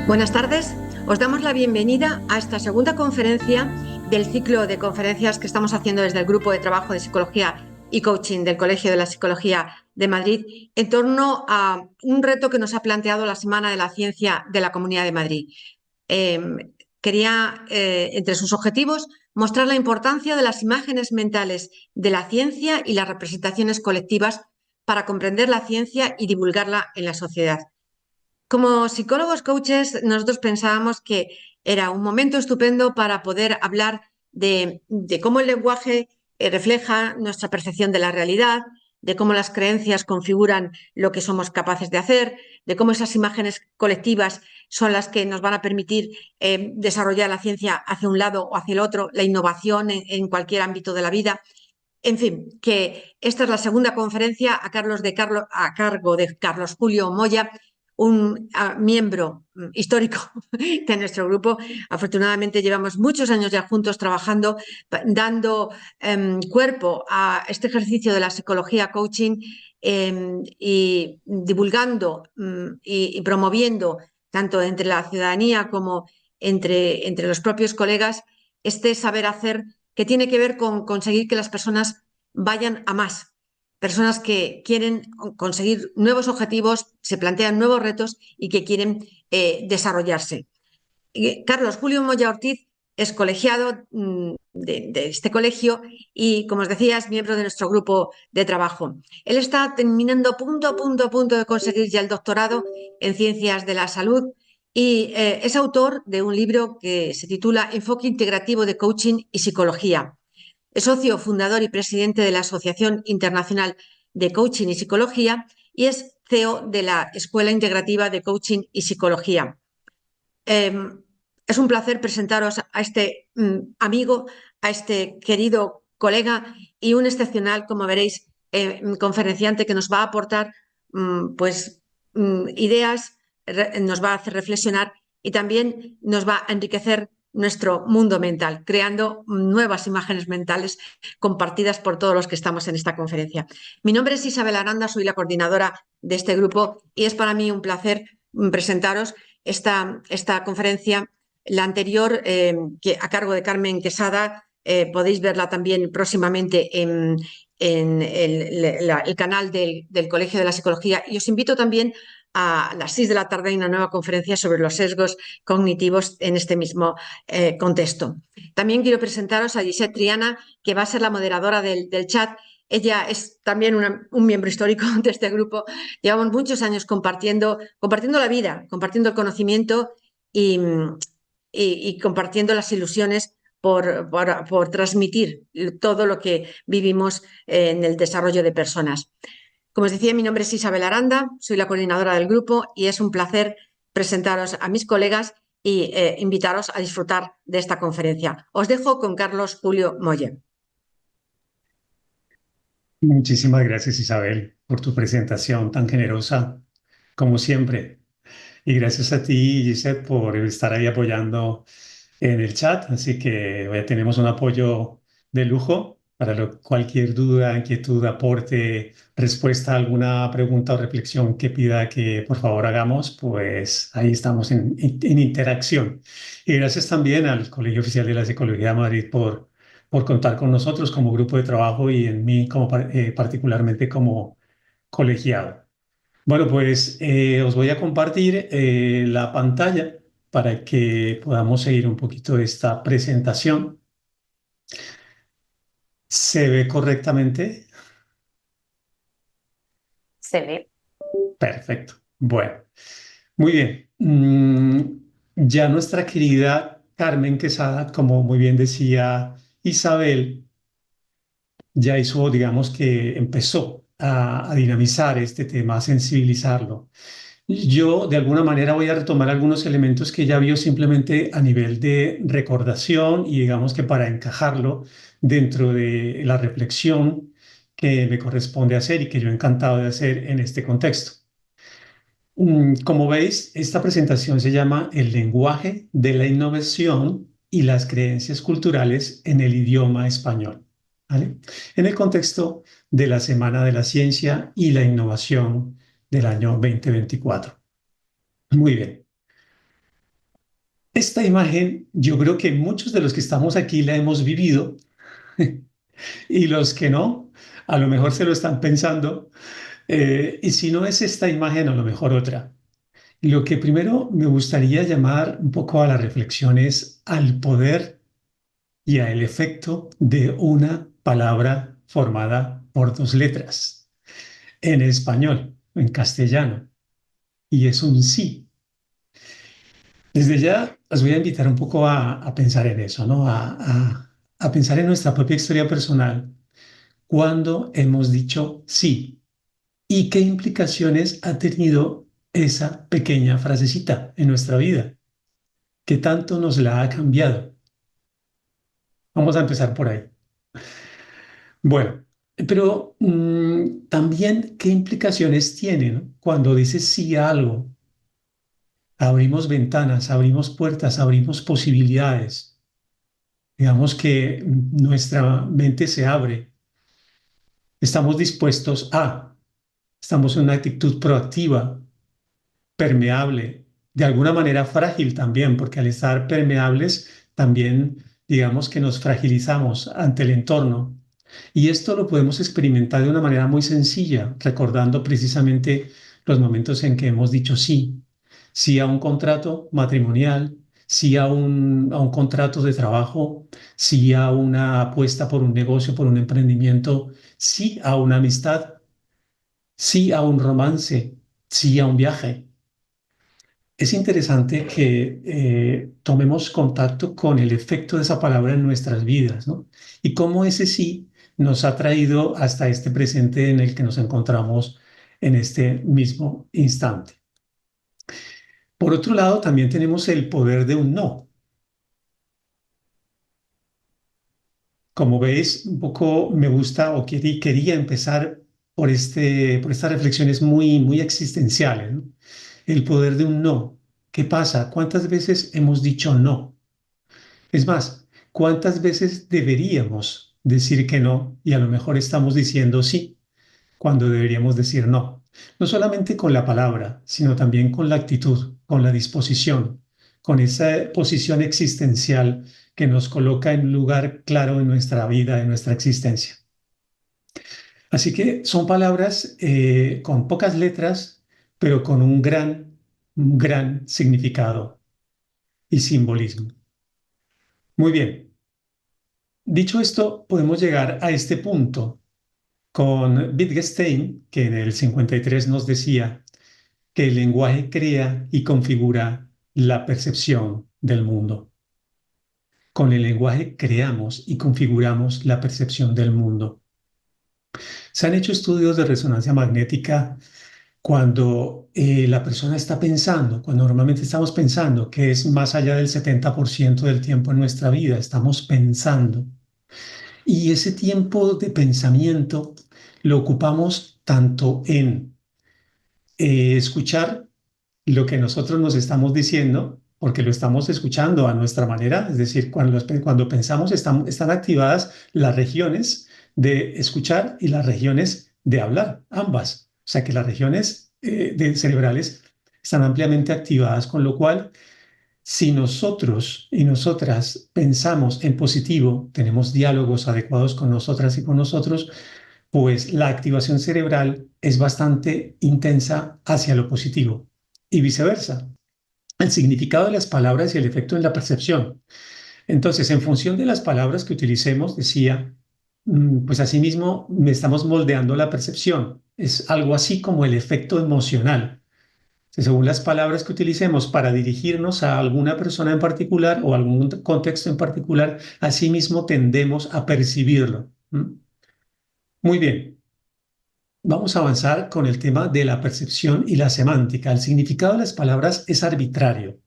Buenas tardes, os damos la bienvenida a esta segunda conferencia del ciclo de conferencias que estamos haciendo desde el Grupo de Trabajo de Psicología y Coaching del Colegio de la Psicología de Madrid en torno a un reto que nos ha planteado la Semana de la Ciencia de la Comunidad de Madrid. Quería, entre sus objetivos, mostrar la importancia de las imágenes mentales de la ciencia y las representaciones colectivas para comprender la ciencia y divulgarla en la sociedad. Como psicólogos coaches, nosotros pensábamos que era un momento estupendo para poder hablar de cómo el lenguaje refleja nuestra percepción de la realidad, de cómo las creencias configuran lo que somos capaces de hacer, de cómo esas imágenes colectivas son las que nos van a permitir desarrollar la ciencia hacia un lado o hacia el otro, la innovación en cualquier ámbito de la vida. En fin, que esta es la segunda conferencia a cargo de Carlos Julio Moya, un miembro histórico de nuestro grupo. Afortunadamente llevamos muchos años ya juntos trabajando, dando cuerpo a este ejercicio de la psicología coaching y divulgando y promoviendo tanto entre la ciudadanía como entre los propios colegas este saber hacer que tiene que ver con conseguir que las personas vayan a más. Personas que quieren conseguir nuevos objetivos, se plantean nuevos retos y que quieren desarrollarse. Carlos Julio Moya Ortiz es colegiado de este colegio y, como os decía, es miembro de nuestro grupo de trabajo. Él está terminando a punto de conseguir ya el doctorado en Ciencias de la Salud y es autor de un libro que se titula Enfoque Integrativo de Coaching y Psicología. Es socio fundador y presidente de la Asociación Internacional de Coaching y Psicología y es CEO de la Escuela Integrativa de Coaching y Psicología. Es un placer presentaros a este amigo, a este querido colega y un excepcional, como veréis, conferenciante que nos va a aportar ideas, nos va a hacer reflexionar y también nos va a enriquecer nuestro mundo mental, creando nuevas imágenes mentales compartidas por todos los que estamos en esta conferencia. Mi nombre es Isabel Aranda, soy la coordinadora de este grupo y es para mí un placer presentaros esta conferencia. La anterior, que a cargo de Carmen Quesada, podéis verla también próximamente en el canal del Colegio de la Psicología. Y os invito también a las 6 de la tarde a una nueva conferencia sobre los sesgos cognitivos en este mismo contexto. También quiero presentaros a Gisette Triana, que va a ser la moderadora del chat. Ella es también un miembro histórico de este grupo. Llevamos muchos años compartiendo la vida, compartiendo el conocimiento y compartiendo las ilusiones por transmitir todo lo que vivimos en el desarrollo de personas. Como os decía, mi nombre es Isabel Aranda, soy la coordinadora del grupo y es un placer presentaros a mis colegas y invitaros a disfrutar de esta conferencia. Os dejo con Carlos Julio Moya. Muchísimas gracias, Isabel, por tu presentación tan generosa, como siempre. Y gracias a ti, Gisette, por estar ahí apoyando en el chat. Así que ya tenemos un apoyo de lujo para cualquier duda, inquietud, aporte, respuesta a alguna pregunta o reflexión que pida que por favor hagamos, pues ahí estamos en interacción. Y gracias también al Colegio Oficial de la Psicología de Madrid por contar con nosotros como grupo de trabajo y en mí como, particularmente como colegiado. Bueno, pues os voy a compartir la pantalla para que podamos seguir un poquito esta presentación. ¿Se ve correctamente? Se ve. Perfecto. Bueno, muy bien. Ya nuestra querida Carmen Quesada, como muy bien decía Isabel, ya hizo, digamos que empezó a dinamizar este tema, a sensibilizarlo. Yo de alguna manera voy a retomar algunos elementos que ella vio simplemente a nivel de recordación y digamos que para encajarlo dentro de la reflexión que me corresponde hacer y que yo he encantado de hacer en este contexto. Como veis, esta presentación se llama El lenguaje de la innovación y las creencias culturales en el idioma español, ¿vale? En el contexto de la Semana de la Ciencia y la Innovación del año 2024. Muy bien. Esta imagen, yo creo que muchos de los que estamos aquí la hemos vivido y los que no, a lo mejor se lo están pensando. Y si no es esta imagen, a lo mejor otra. Lo que primero me gustaría llamar un poco a la reflexión es al poder y al efecto de una palabra formada por dos letras en español, en castellano, y es un sí. Desde ya os voy a invitar un poco a pensar en eso, ¿no? A pensar en nuestra propia historia personal cuando hemos dicho sí y qué implicaciones ha tenido esa pequeña frasecita en nuestra vida, qué tanto nos la ha cambiado. Vamos a empezar por ahí. Bueno, pero también qué implicaciones tiene, ¿no? Cuando dices sí a algo, abrimos ventanas, abrimos puertas, abrimos posibilidades. Digamos que nuestra mente se abre, estamos dispuestos a, estamos en una actitud proactiva, permeable, de alguna manera frágil también, porque al estar permeables también digamos que nos fragilizamos ante el entorno. Y esto lo podemos experimentar de una manera muy sencilla, recordando precisamente los momentos en que hemos dicho sí, sí a un contrato matrimonial, sí a un contrato de trabajo, sí a una apuesta por un negocio, por un emprendimiento, sí a una amistad, sí a un romance, sí a un viaje. Es interesante que tomemos contacto con el efecto de esa palabra en nuestras vidas, ¿no? Y cómo ese sí nos ha traído hasta este presente en el que nos encontramos en este mismo instante. Por otro lado, también tenemos el poder de un no. Como veis, un poco me gusta o quería empezar por estas reflexiones muy existenciales, ¿no? El poder de un no. ¿Qué pasa? ¿Cuántas veces hemos dicho no? Es más, ¿cuántas veces deberíamos decir que no y a lo mejor estamos diciendo sí cuando deberíamos decir no? No solamente con la palabra, sino también con la actitud, con la disposición, con esa posición existencial que nos coloca en un lugar claro en nuestra vida, en nuestra existencia. Así que son palabras con pocas letras, pero con un gran significado y simbolismo. Muy bien. Dicho esto, podemos llegar a este punto con Wittgenstein, que en el 53 nos decía que el lenguaje crea y configura la percepción del mundo. Con el lenguaje creamos y configuramos la percepción del mundo. Se han hecho estudios de resonancia magnética cuando la persona está pensando, cuando normalmente estamos pensando, que es más allá del 70% del tiempo en nuestra vida, estamos pensando. Y ese tiempo de pensamiento lo ocupamos tanto en escuchar lo que nosotros nos estamos diciendo, porque lo estamos escuchando a nuestra manera, es decir, cuando pensamos están activadas las regiones de escuchar y las regiones de hablar, ambas. O sea que las regiones cerebrales están ampliamente activadas, con lo cual si nosotros y nosotras pensamos en positivo, tenemos diálogos adecuados con nosotras y con nosotros, pues la activación cerebral es bastante intensa hacia lo positivo y viceversa. El significado de las palabras y el efecto en la percepción. Entonces, en función de las palabras que utilicemos, decía, pues asimismo estamos moldeando la percepción. Es algo así como el efecto emocional. Según las palabras que utilicemos para dirigirnos a alguna persona en particular o algún contexto en particular, asimismo tendemos a percibirlo. Muy bien. Vamos a avanzar con el tema de la percepción y la semántica. El significado de las palabras es arbitrario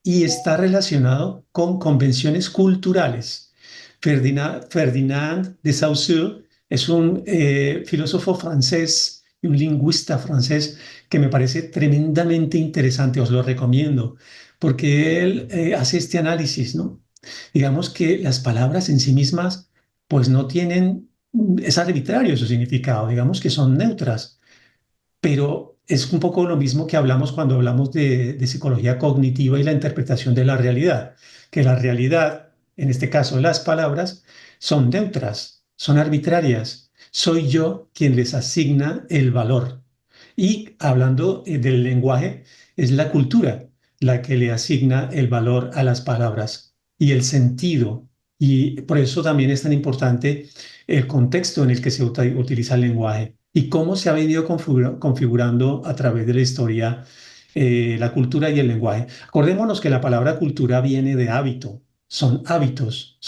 y está relacionado con convenciones culturales. Ferdinand de Saussure es un filósofo francés y un lingüista francés que me parece tremendamente interesante, os lo recomiendo, porque él hace este análisis, ¿no? Digamos que las palabras en sí mismas pues no tienen, es arbitrario su significado, digamos que son neutras, pero es un poco lo mismo que hablamos cuando hablamos de psicología cognitiva y la interpretación de la realidad, que la realidad, en este caso las palabras, son neutras, son arbitrarias. Soy yo quien les asigna el valor. Y hablando del lenguaje, es la cultura la que le asigna el valor a las palabras y el sentido. Y por eso también es tan importante el contexto en el que se utiliza el lenguaje y cómo se ha venido configurando a través de la historia la cultura y el lenguaje. Acordémonos que la palabra cultura viene de hábito, son hábitos,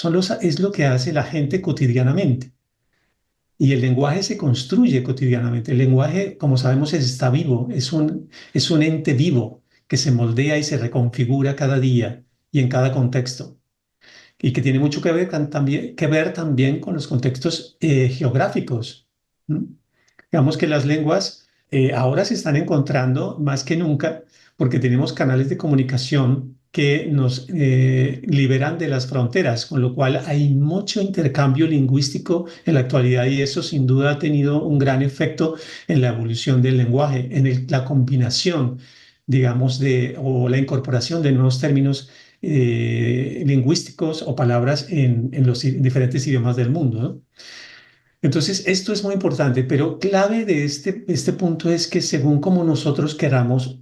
es lo que hace la gente cotidianamente. Y el lenguaje se construye cotidianamente. El lenguaje, como sabemos, está vivo, es un ente vivo que se moldea y se reconfigura cada día y en cada contexto. Y que tiene mucho que ver también con los contextos geográficos. ¿Mm? Digamos que las lenguas ahora se están encontrando más que nunca porque tenemos canales de comunicación que nos liberan de las fronteras, con lo cual hay mucho intercambio lingüístico en la actualidad y eso sin duda ha tenido un gran efecto en la evolución del lenguaje, en la combinación, digamos, o la incorporación de nuevos términos lingüísticos o palabras en los diferentes idiomas del mundo, ¿no? Entonces, esto es muy importante, pero clave de este punto es que según como nosotros queramos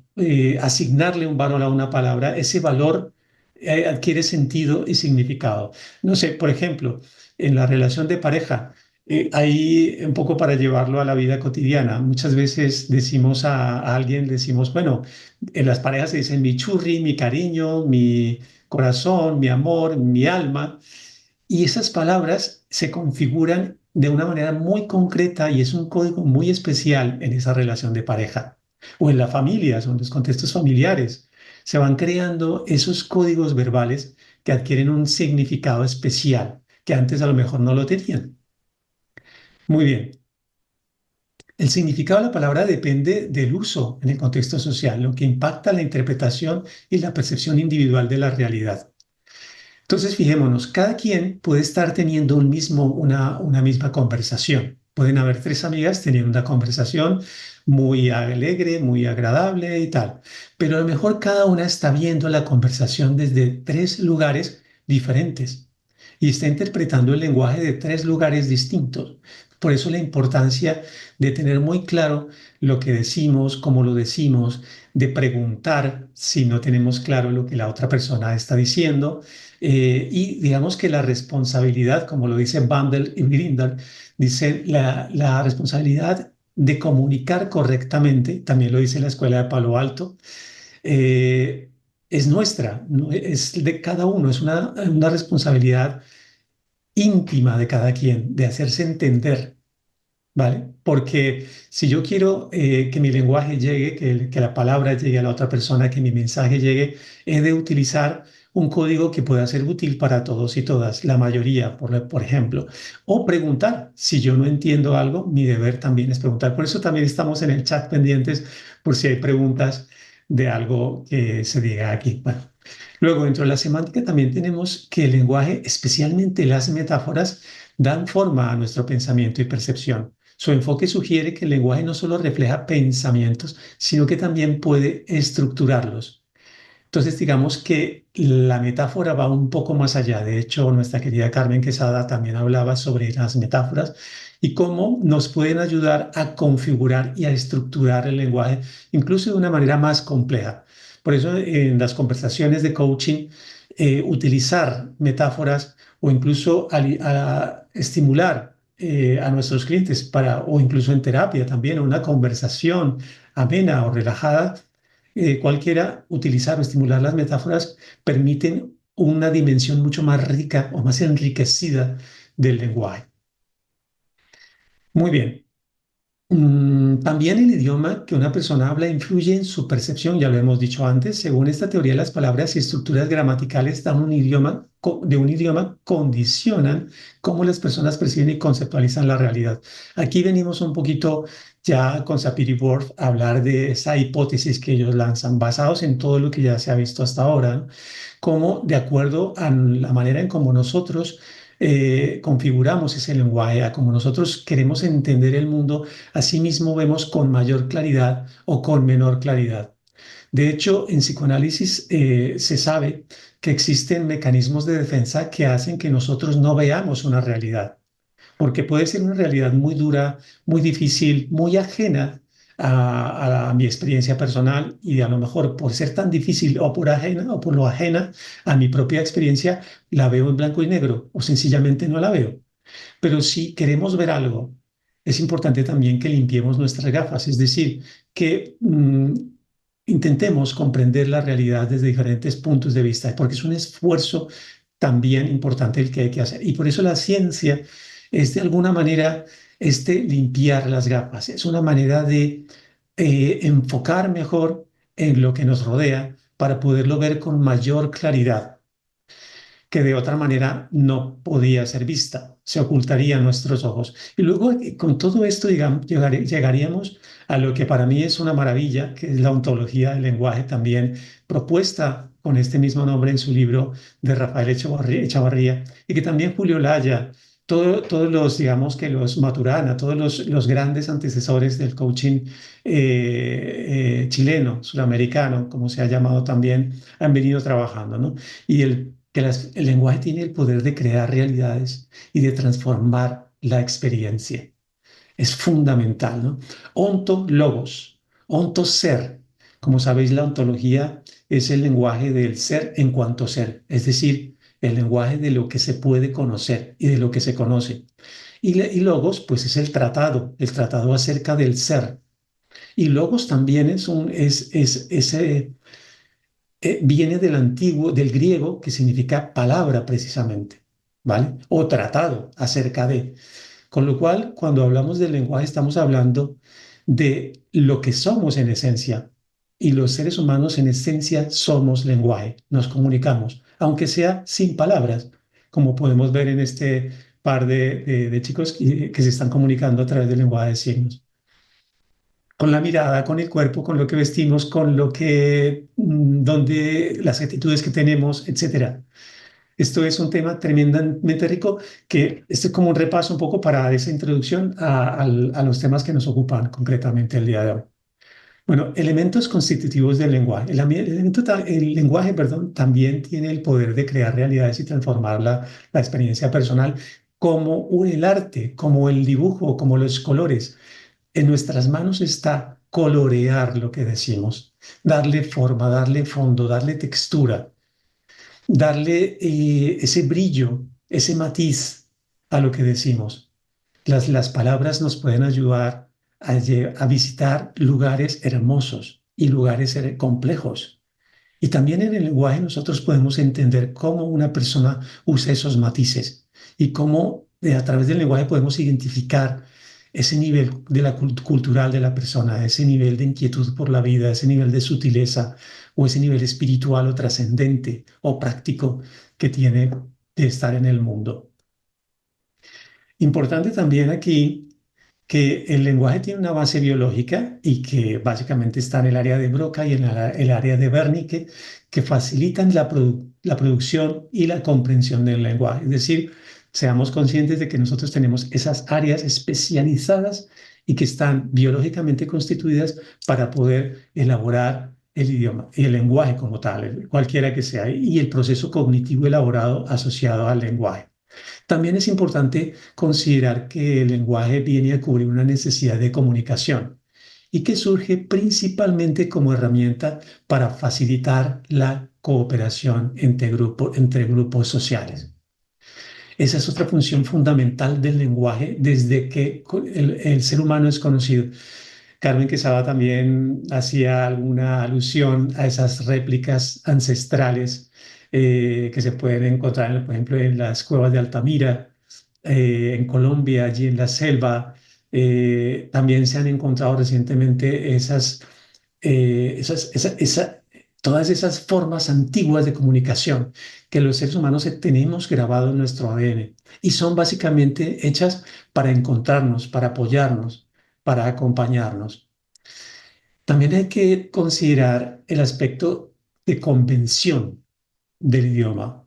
asignarle un valor a una palabra, ese valor adquiere sentido y significado. No sé, por ejemplo, en la relación de pareja, ahí un poco para llevarlo a la vida cotidiana, muchas veces decimos a alguien, decimos, bueno, en las parejas se dicen mi churri, mi cariño, mi corazón, mi amor, mi alma. Y esas palabras se configuran de una manera muy concreta y es un código muy especial en esa relación de pareja o en la familia, son los contextos familiares. Se van creando esos códigos verbales que adquieren un significado especial que antes a lo mejor no lo tenían. Muy bien. El significado de la palabra depende del uso en el contexto social, lo que impacta la interpretación y la percepción individual de la realidad. Entonces, fijémonos, cada quien puede estar teniendo una misma conversación. Pueden haber tres amigas teniendo una conversación muy alegre, muy agradable y tal, pero a lo mejor cada una está viendo la conversación desde tres lugares diferentes y está interpretando el lenguaje de tres lugares distintos. Por eso la importancia de tener muy claro lo que decimos, cómo lo decimos, de preguntar si no tenemos claro lo que la otra persona está diciendo y digamos que la responsabilidad, como lo dice Bandel y Grindal, dice la responsabilidad de comunicar correctamente, también lo dice la Escuela de Palo Alto, eh, es nuestra, ¿no? Es de cada uno, es una responsabilidad íntima de cada quien, de hacerse entender. ¿Vale? Porque si yo quiero que mi lenguaje llegue, que la palabra llegue a la otra persona, que mi mensaje llegue, he de utilizar un código que pueda ser útil para todos y todas, la mayoría, por ejemplo. O preguntar, si yo no entiendo algo, mi deber también es preguntar. Por eso también estamos en el chat pendientes por si hay preguntas de algo que se diga aquí. Bueno. Luego, dentro de la semántica también tenemos que el lenguaje, especialmente las metáforas, dan forma a nuestro pensamiento y percepción. Su enfoque sugiere que el lenguaje no solo refleja pensamientos, sino que también puede estructurarlos. Entonces, digamos que la metáfora va un poco más allá. De hecho, nuestra querida Carmen Quesada también hablaba sobre las metáforas y cómo nos pueden ayudar a configurar y a estructurar el lenguaje, incluso de una manera más compleja. Por eso, en las conversaciones de coaching, utilizar metáforas o incluso estimular a nuestros clientes o incluso en terapia también, una conversación amena o relajada, cualquiera, utilizar o estimular las metáforas permiten una dimensión mucho más rica o más enriquecida del lenguaje. Muy bien. También el idioma que una persona habla influye en su percepción, ya lo hemos dicho antes. Según esta teoría, las palabras y estructuras gramaticales de un idioma condicionan cómo las personas perciben y conceptualizan la realidad. Aquí venimos un poquito ya con Sapir-Whorf a hablar de esa hipótesis que ellos lanzan, basados en todo lo que ya se ha visto hasta ahora, ¿no? Como de acuerdo a la manera en cómo nosotros configuramos ese lenguaje, a como nosotros queremos entender el mundo, así mismo vemos con mayor claridad o con menor claridad. De hecho, en psicoanálisis se sabe que existen mecanismos de defensa que hacen que nosotros no veamos una realidad, porque puede ser una realidad muy dura, muy difícil, muy ajena a mi experiencia personal y a lo mejor por ser tan difícil o por ajena o por lo ajena a mi propia experiencia, la veo en blanco y negro o sencillamente no la veo. Pero si queremos ver algo, es importante también que limpiemos nuestras gafas, es decir, que intentemos comprender la realidad desde diferentes puntos de vista, porque es un esfuerzo también importante el que hay que hacer. Y por eso la ciencia es de alguna manera limpiar las gafas, es una manera de enfocar mejor en lo que nos rodea para poderlo ver con mayor claridad que de otra manera no podía ser vista, se ocultaría a nuestros ojos. Y luego con todo esto digamos, llegaríamos a lo que para mí es una maravilla, que es la ontología del lenguaje también propuesta con este mismo nombre en su libro de Rafael Echavarría, y que también Julio Laya, todos los, digamos que los Maturana, todos los grandes antecesores del coaching chileno, suramericano, como se ha llamado también, han venido trabajando, ¿no? Y el lenguaje tiene el poder de crear realidades y de transformar la experiencia. Es fundamental, ¿no? Onto, logos, onto, ser. Como sabéis, la ontología es el lenguaje del ser en cuanto ser, es decir, el lenguaje de lo que se puede conocer y de lo que se conoce. Y logos, pues es el tratado acerca del ser. Y logos también viene del antiguo, del griego, que significa palabra precisamente, ¿vale? O tratado acerca de. Con lo cual, cuando hablamos del lenguaje, estamos hablando de lo que somos en esencia. Y los seres humanos en esencia somos lenguaje, nos comunicamos, aunque sea sin palabras, como podemos ver en este par de chicos que se están comunicando a través del lenguaje de signos, con la mirada, con el cuerpo, con lo que vestimos, con lo que, donde las actitudes que tenemos, etcétera. Esto es un tema tremendamente rico que este es como un repaso un poco para esa introducción a los temas que nos ocupan concretamente el día de hoy. Bueno, elementos constitutivos del lenguaje. El lenguaje, perdón, también tiene el poder de crear realidades y transformar la experiencia personal como el arte, como el dibujo, como los colores. En nuestras manos está colorear lo que decimos, darle forma, darle fondo, darle textura, darle ese brillo, ese matiz a lo que decimos. Las palabras nos pueden ayudar a visitar lugares hermosos y lugares complejos. Y también en el lenguaje nosotros podemos entender cómo una persona usa esos matices y cómo a través del lenguaje podemos identificar ese nivel de cultural de la persona, ese nivel de inquietud por la vida, ese nivel de sutileza o ese nivel espiritual o trascendente o práctico que tiene de estar en el mundo. Importante también aquí que el lenguaje tiene una base biológica y que básicamente está en el área de Broca y en el área de Wernicke, que facilitan la producción y la comprensión del lenguaje. Es decir, seamos conscientes de que nosotros tenemos esas áreas especializadas y que están biológicamente constituidas para poder elaborar el idioma y el lenguaje como tal, cualquiera que sea, y el proceso cognitivo elaborado asociado al lenguaje. También es importante considerar que el lenguaje viene a cubrir una necesidad de comunicación y que surge principalmente como herramienta para facilitar la cooperación entre grupos sociales. Esa es otra función fundamental del lenguaje desde que el ser humano es conocido. Carmen Quesada también hacía alguna alusión a esas réplicas ancestrales que se pueden encontrar, por ejemplo, en las cuevas de Altamira, en Colombia, allí en la selva. También se han encontrado recientemente eh, esas, esa- esa- todas esas formas antiguas de comunicación que los seres humanos tenemos grabado en nuestro ADN y son básicamente hechas para encontrarnos, para apoyarnos, para acompañarnos. También hay que considerar el aspecto de convención del idioma.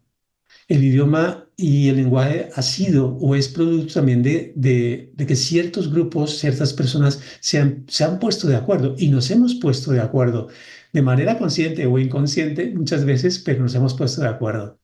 El idioma y el lenguaje ha sido o es producto también de que ciertos grupos, ciertas personas se han puesto de acuerdo y nos hemos puesto de acuerdo de manera consciente o inconsciente muchas veces, pero nos hemos puesto de acuerdo.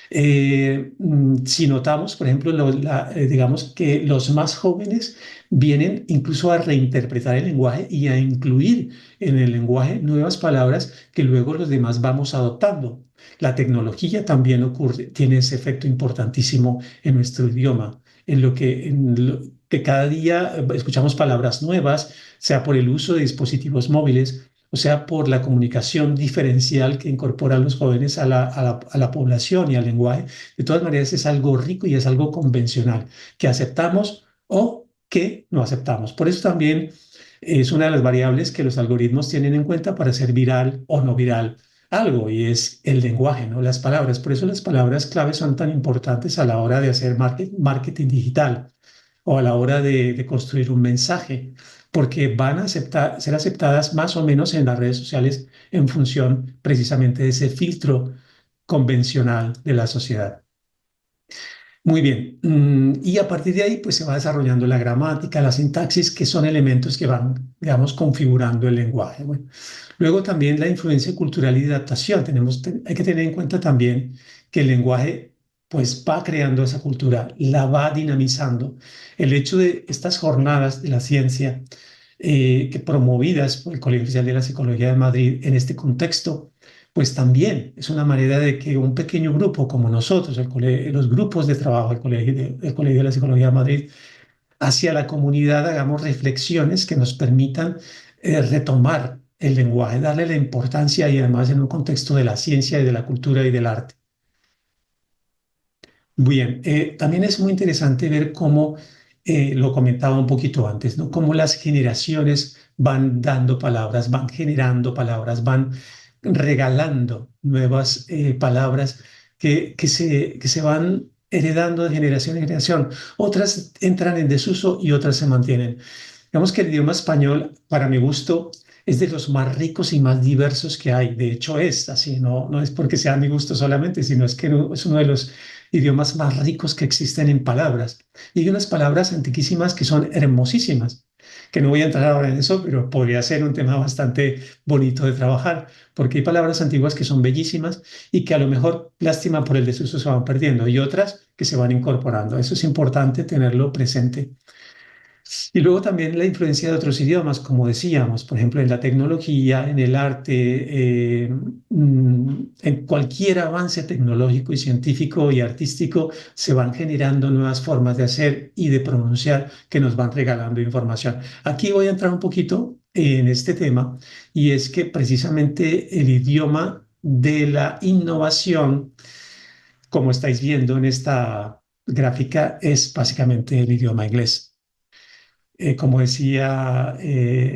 Si notamos, por ejemplo, digamos que los más jóvenes vienen incluso a reinterpretar el lenguaje y a incluir en el lenguaje nuevas palabras que luego los demás vamos adoptando. La tecnología también tiene ese efecto importantísimo en nuestro idioma, en lo que cada día escuchamos palabras nuevas, sea por el uso de dispositivos móviles, o sea, por la comunicación diferencial que incorporan los jóvenes a la población y al lenguaje. De todas maneras, es algo rico y es algo convencional que aceptamos o que no aceptamos. Por eso también es una de las variables que los algoritmos tienen en cuenta para ser viral o no viral algo, y es el lenguaje, ¿no? Las palabras. Por eso las palabras clave son tan importantes a la hora de hacer marketing digital o a la hora de construir un mensaje, porque van a ser aceptadas más o menos en las redes sociales en función precisamente de ese filtro convencional de la sociedad. Muy bien. Y a partir de ahí, pues se va desarrollando la gramática, la sintaxis, que son elementos que van, digamos, configurando el lenguaje. Bueno, luego también la influencia cultural y de adaptación. Hay que tener en cuenta también que el lenguaje, pues, va creando esa cultura, la va dinamizando. El hecho de estas jornadas de la ciencia, que promovidas por el Colegio Oficial de la Psicología de Madrid en este contexto, pues también es una manera de que un pequeño grupo como nosotros, los grupos de trabajo del Colegio de la Psicología de Madrid, hacia la comunidad hagamos reflexiones que nos permitan retomar el lenguaje, darle la importancia y además en un contexto de la ciencia y de la cultura y del arte. Bien, también es muy interesante ver cómo, lo comentaba un poquito antes, ¿no? Cómo las generaciones van dando palabras, van generando palabras, van regalando nuevas palabras que se van heredando de generación en generación. Otras entran en desuso y otras se mantienen. Digamos que el idioma español, para mi gusto, es de los más ricos y más diversos que hay. De hecho, es así, no es porque sea mi gusto solamente, sino es que es uno de los idiomas más ricos que existen en palabras. Y hay unas palabras antiquísimas que son hermosísimas, que no voy a entrar ahora en eso, pero podría ser un tema bastante bonito de trabajar, porque hay palabras antiguas que son bellísimas y que a lo mejor, lástima por el desuso, se van perdiendo, y otras que se van incorporando. Eso es importante tenerlo presente. Y luego también la influencia de otros idiomas, como decíamos, por ejemplo, en la tecnología, en el arte, en cualquier avance tecnológico y científico y artístico, se van generando nuevas formas de hacer y de pronunciar que nos van regalando información. Aquí voy a entrar un poquito en este tema, y es que precisamente el idioma de la innovación, como estáis viendo en esta gráfica, es básicamente el idioma inglés. Como decía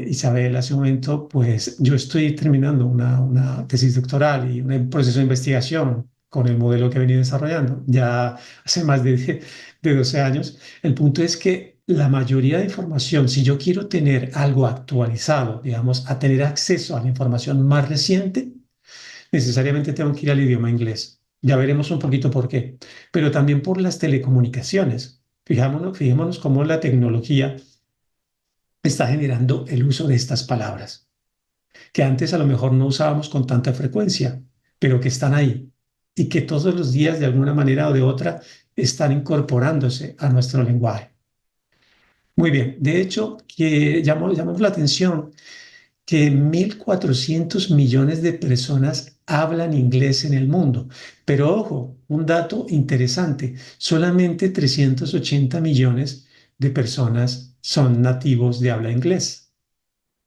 Isabel hace un momento, pues yo estoy terminando una tesis doctoral y un proceso de investigación con el modelo que he venido desarrollando ya hace más de 12 años. El punto es que la mayoría de información, si yo quiero tener algo actualizado, digamos, a tener acceso a la información más reciente, necesariamente tengo que ir al idioma inglés. Ya veremos un poquito por qué, pero también por las telecomunicaciones. Fijémonos cómo la tecnología está generando el uso de estas palabras, que antes a lo mejor no usábamos con tanta frecuencia, pero que están ahí y que todos los días de alguna manera o de otra están incorporándose a nuestro lenguaje. Muy bien, de hecho, que llamamos la atención que 1.400 millones de personas hablan inglés en el mundo. Pero ojo, un dato interesante, solamente 380 millones de personas son nativos de habla inglés,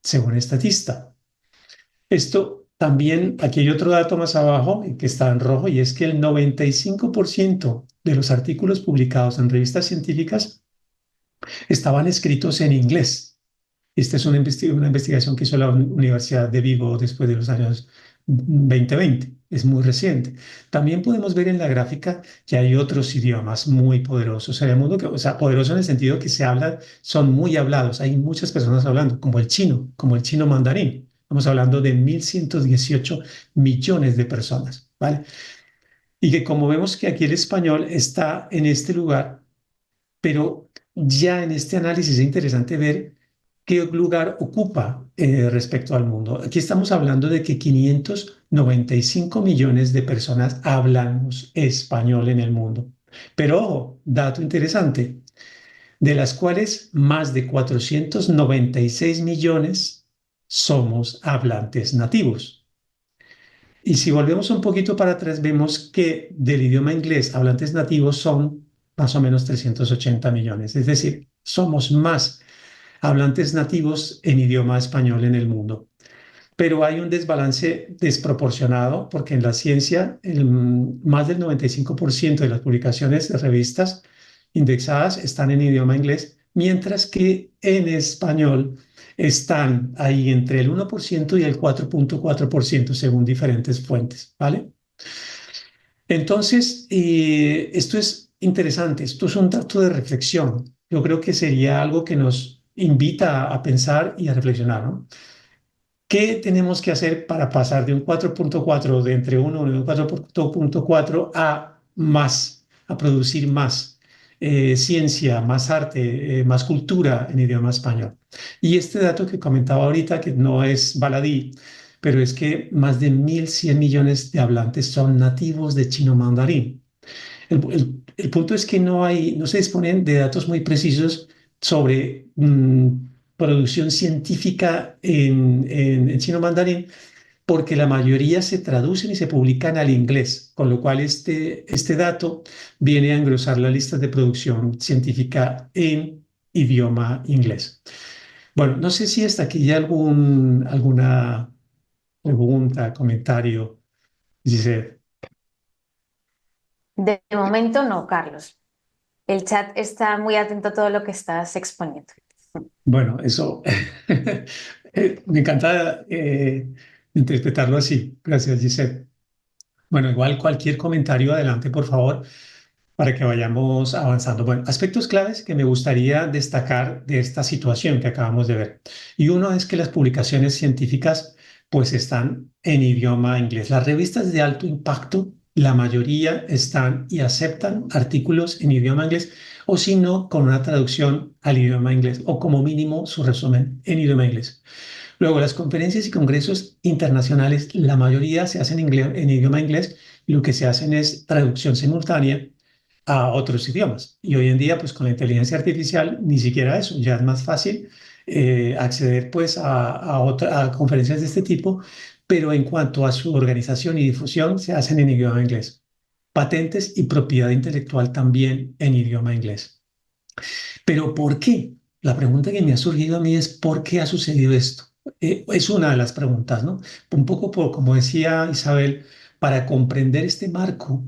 según Statista. Esto también, aquí hay otro dato más abajo que está en rojo, y es que el 95% de los artículos publicados en revistas científicas estaban escritos en inglés. Esta es una investigación que hizo la Universidad de Vigo después de los años 2020, es muy reciente. También podemos ver en la gráfica que hay otros idiomas muy poderosos en el mundo, o sea, poderosos en el sentido que se hablan, son muy hablados, hay muchas personas hablando, como el chino mandarín. Estamos hablando de 1.118 millones de personas, ¿vale? Y que como vemos que aquí el español está en este lugar, pero ya en este análisis es interesante ver qué lugar ocupa respecto al mundo. Aquí estamos hablando de que 595 millones de personas hablamos español en el mundo. Pero ojo, dato interesante, de las cuales más de 496 millones somos hablantes nativos. Y si volvemos un poquito para atrás, vemos que del idioma inglés hablantes nativos son más o menos 380 millones. Es decir, somos más hablantes nativos en idioma español en el mundo. Pero hay un desbalance desproporcionado porque en la ciencia más del 95% de las publicaciones de revistas indexadas están en idioma inglés, mientras que en español están ahí entre el 1% y el 4,4% según diferentes fuentes, ¿vale? Entonces, esto es interesante, esto es un dato de reflexión. Yo creo que sería algo que nos invita a pensar y a reflexionar, ¿no? ¿Qué tenemos que hacer para pasar de un 4,4 de entre 1 y un 4,4 a más, a producir más ciencia, más arte, más cultura en idioma español? Y este dato que comentaba ahorita, que no es baladí, pero es que más de 1.100 millones de hablantes son nativos de chino mandarín. El punto es que no se disponen de datos muy precisos sobre producción científica en chino mandarín, porque la mayoría se traducen y se publican al inglés, con lo cual este dato viene a engrosar las listas de producción científica en idioma inglés. Bueno, no sé si hasta aquí hay alguna pregunta, comentario, dice. De momento no, Carlos. El chat está muy atento a todo lo que estás exponiendo. Bueno, eso me encanta interpretarlo así. Gracias, Giselle. Bueno, igual cualquier comentario adelante, por favor, para que vayamos avanzando. Bueno, aspectos claves que me gustaría destacar de esta situación que acabamos de ver. Y uno es que las publicaciones científicas pues están en idioma inglés. Las revistas de alto impacto, la mayoría están y aceptan artículos en idioma inglés o si no, con una traducción al idioma inglés o como mínimo su resumen en idioma inglés. Luego, las conferencias y congresos internacionales, la mayoría se hacen en idioma inglés y lo que se hacen es traducción simultánea a otros idiomas. Y hoy en día, pues con la inteligencia artificial, ni siquiera eso, ya es más fácil acceder pues a conferencias de este tipo, pero en cuanto a su organización y difusión, se hacen en idioma inglés. Patentes y propiedad intelectual también en idioma inglés. Pero ¿por qué? La pregunta que me ha surgido a mí es ¿por qué ha sucedido esto? Es una de las preguntas, ¿no? Un poco por, como decía Isabel, para comprender este marco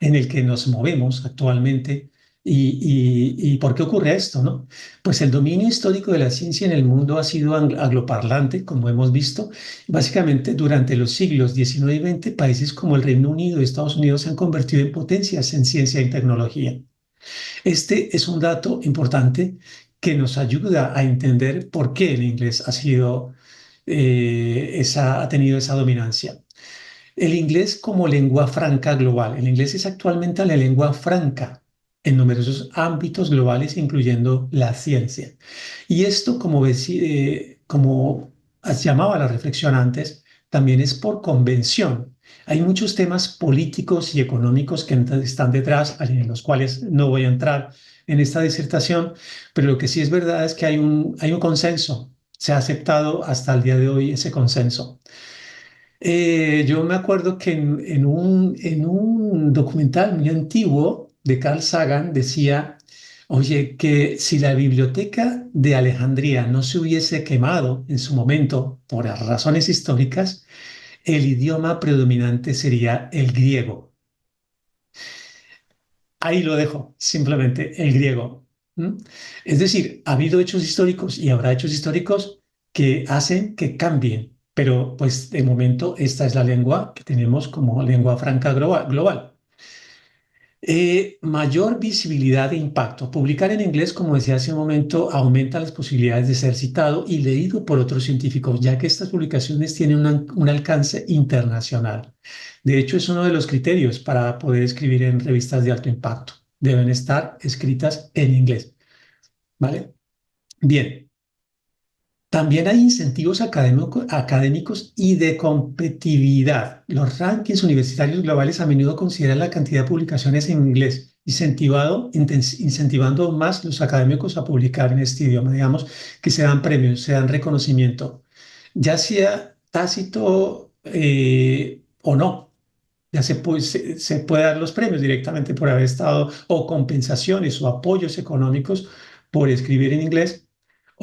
en el que nos movemos actualmente y por qué ocurre esto, ¿no? Pues el dominio histórico de la ciencia en el mundo ha sido angloparlante, como hemos visto. Básicamente, durante los siglos XIX y XX, países como el Reino Unido y Estados Unidos se han convertido en potencias en ciencia y tecnología. Este es un dato importante que nos ayuda a entender por qué el inglés ha tenido esa dominancia. El inglés como lengua franca global. El inglés es actualmente la lengua franca en numerosos ámbitos globales, incluyendo la ciencia. Y esto, como has llamado a la reflexión antes, también es por convención. Hay muchos temas políticos y económicos que están detrás, en los cuales no voy a entrar en esta disertación, pero lo que sí es verdad es que hay un consenso. Se ha aceptado hasta el día de hoy ese consenso. Yo me acuerdo que en un documental muy antiguo de Carl Sagan decía, oye, que si la biblioteca de Alejandría no se hubiese quemado en su momento por razones históricas, el idioma predominante sería el griego. Ahí lo dejo, simplemente el griego. ¿Mm? Es decir, ha habido hechos históricos y habrá hechos históricos que hacen que cambien, pero pues de momento esta es la lengua que tenemos como lengua franca global. Mayor visibilidad e impacto. Publicar en inglés, como decía hace un momento, aumenta las posibilidades de ser citado y leído por otros científicos, ya que estas publicaciones tienen un alcance internacional. De hecho, es uno de los criterios para poder escribir en revistas de alto impacto. Deben estar escritas en inglés. ¿Vale? Bien. También hay incentivos académicos y de competitividad. Los rankings universitarios globales a menudo consideran la cantidad de publicaciones en inglés, incentivando más los académicos a publicar en este idioma. Digamos que se dan premios, se dan reconocimiento, ya sea tácito o no. Ya se puede dar los premios directamente por haber estado, o compensaciones o apoyos económicos por escribir en inglés,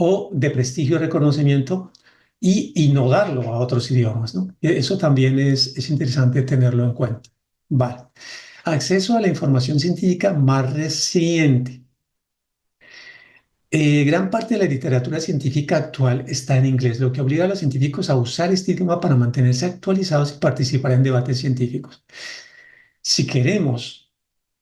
o de prestigio y reconocimiento, y no darlo a otros idiomas, ¿no? Eso también es interesante tenerlo en cuenta. Vale. Acceso a la información científica más reciente. Gran parte de la literatura científica actual está en inglés, lo que obliga a los científicos a usar este idioma para mantenerse actualizados y participar en debates científicos. Si queremos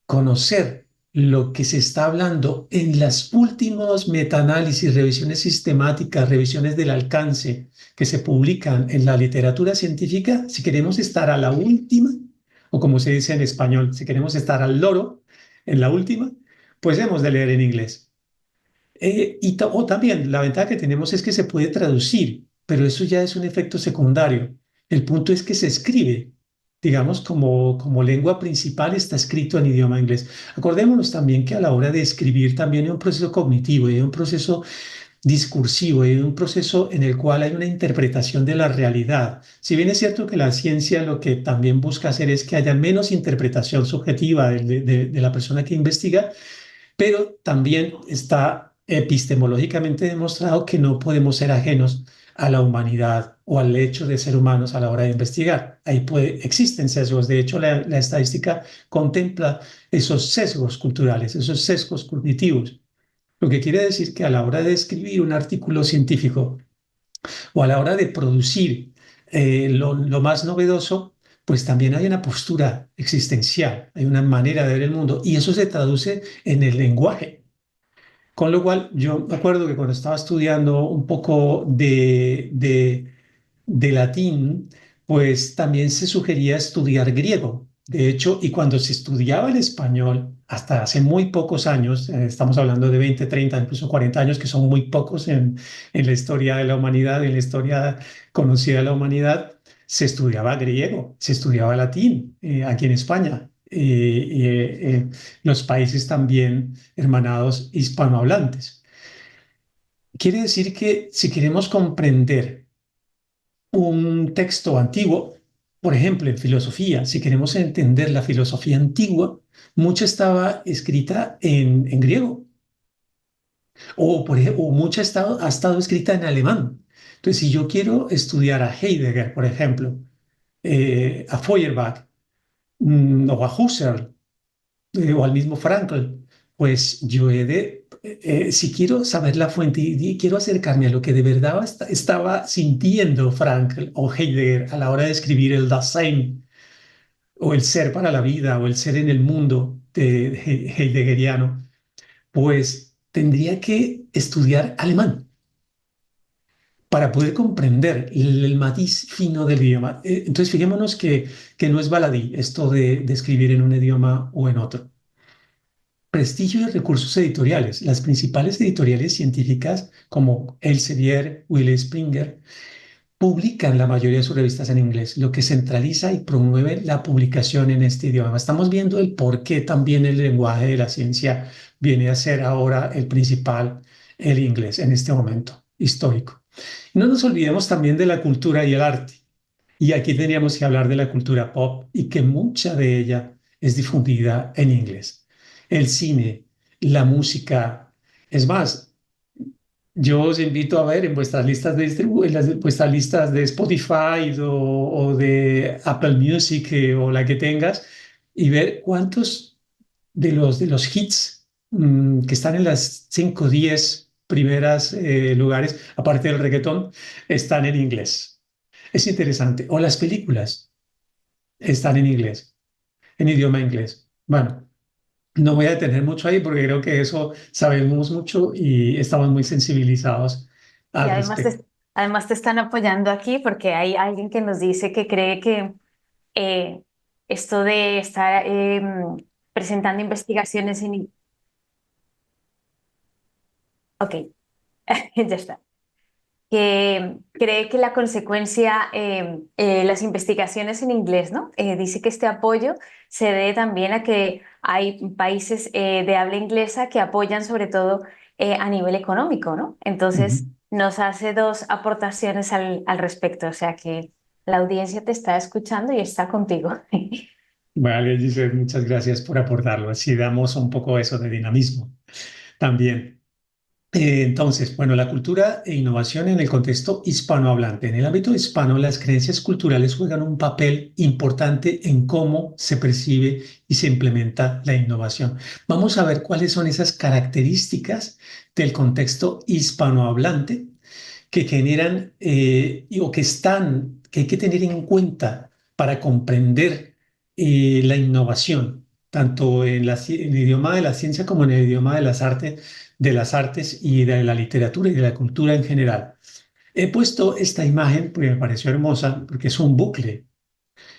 conocer lo que se está hablando en las últimos metaanálisis, revisiones sistemáticas, revisiones del alcance que se publican en la literatura científica, si queremos estar a la última, o como se dice en español, si queremos estar al loro en la última, pues hemos de leer en inglés. O también la ventaja que tenemos es que se puede traducir, pero eso ya es un efecto secundario. El punto es que se escribe, digamos, como lengua principal está escrito en idioma inglés. Acordémonos también que a la hora de escribir también hay un proceso cognitivo, hay un proceso discursivo, hay un proceso en el cual hay una interpretación de la realidad. Si bien es cierto que la ciencia lo que también busca hacer es que haya menos interpretación subjetiva de la persona que investiga, pero también está epistemológicamente demostrado que no podemos ser ajenos a la humanidad o al hecho de ser humanos a la hora de investigar. Existen sesgos. De hecho, la estadística contempla esos sesgos culturales, esos sesgos cognitivos. Lo que quiere decir que a la hora de escribir un artículo científico o a la hora de producir lo más novedoso, pues también hay una postura existencial, hay una manera de ver el mundo y eso se traduce en el lenguaje. Con lo cual, yo me acuerdo que cuando estaba estudiando un poco de latín, pues también se sugería estudiar griego. De hecho, y cuando se estudiaba el español, hasta hace muy pocos años, estamos hablando de 20, 30, incluso 40 años, que son muy pocos en la historia de la humanidad, en la historia conocida de la humanidad, se estudiaba griego, se estudiaba latín aquí en España. Los países también hermanados hispanohablantes. Quiere decir que si queremos comprender un texto antiguo, por ejemplo, en filosofía, si queremos entender la filosofía antigua, mucha estaba escrita en griego o, mucha ha estado escrita en alemán. Entonces, si yo quiero estudiar a Heidegger, por ejemplo, a Feuerbach o a Husserl, o al mismo Frankl, pues yo si quiero saber la fuente y quiero acercarme a lo que de verdad estaba sintiendo Frankl o Heidegger a la hora de escribir el Dasein o el ser para la vida o el ser en el mundo de heideggeriano, pues tendría que estudiar alemán para poder comprender el matiz fino del idioma. Entonces, fijémonos que no es baladí esto de escribir en un idioma o en otro. Prestigio y recursos editoriales. Las principales editoriales científicas como Elsevier, Will Springer, publican la mayoría de sus revistas en inglés, lo que centraliza y promueve la publicación en este idioma. Estamos viendo el por qué también el lenguaje de la ciencia viene a ser ahora el principal, el inglés, en este momento histórico. No nos olvidemos también de la cultura y el arte. Y aquí teníamos que hablar de la cultura pop y que mucha de ella es difundida en inglés. El cine, la música. Es más, yo os invito a ver en vuestras listas en vuestras listas de Spotify o de Apple Music o la que tengas y ver cuántos de los hits que están en las 5 o 10 primeras lugares, aparte del reggaetón, están en inglés. Es interesante. O las películas están en inglés, en idioma inglés. Bueno, no voy a detener mucho ahí porque creo que eso sabemos mucho y estamos muy sensibilizados Y al respecto. además te están apoyando aquí porque hay alguien que nos dice que cree que eh, esto de estar presentando investigaciones en... Ok, ya está. Que cree que la consecuencia, las investigaciones en inglés, ¿no? Dice que este apoyo se debe también a que hay países de habla inglesa que apoyan sobre todo a nivel económico, ¿no? Ujú. Entonces nos hace dos aportaciones al respecto, o sea que la audiencia te está escuchando y está contigo. Vale, Giselle, muchas gracias por aportarlo. Así damos un poco eso de dinamismo también. Entonces, bueno, la cultura e innovación en el contexto hispanohablante. En el ámbito hispano, las creencias culturales juegan un papel importante en cómo se percibe y se implementa la innovación. Vamos a ver cuáles son esas características del contexto hispanohablante que generan o que hay que tener en cuenta para comprender la innovación, tanto en el idioma de la ciencia como en el idioma de las artes y de la literatura y de la cultura en general. He puesto esta imagen porque me pareció hermosa, porque es un bucle.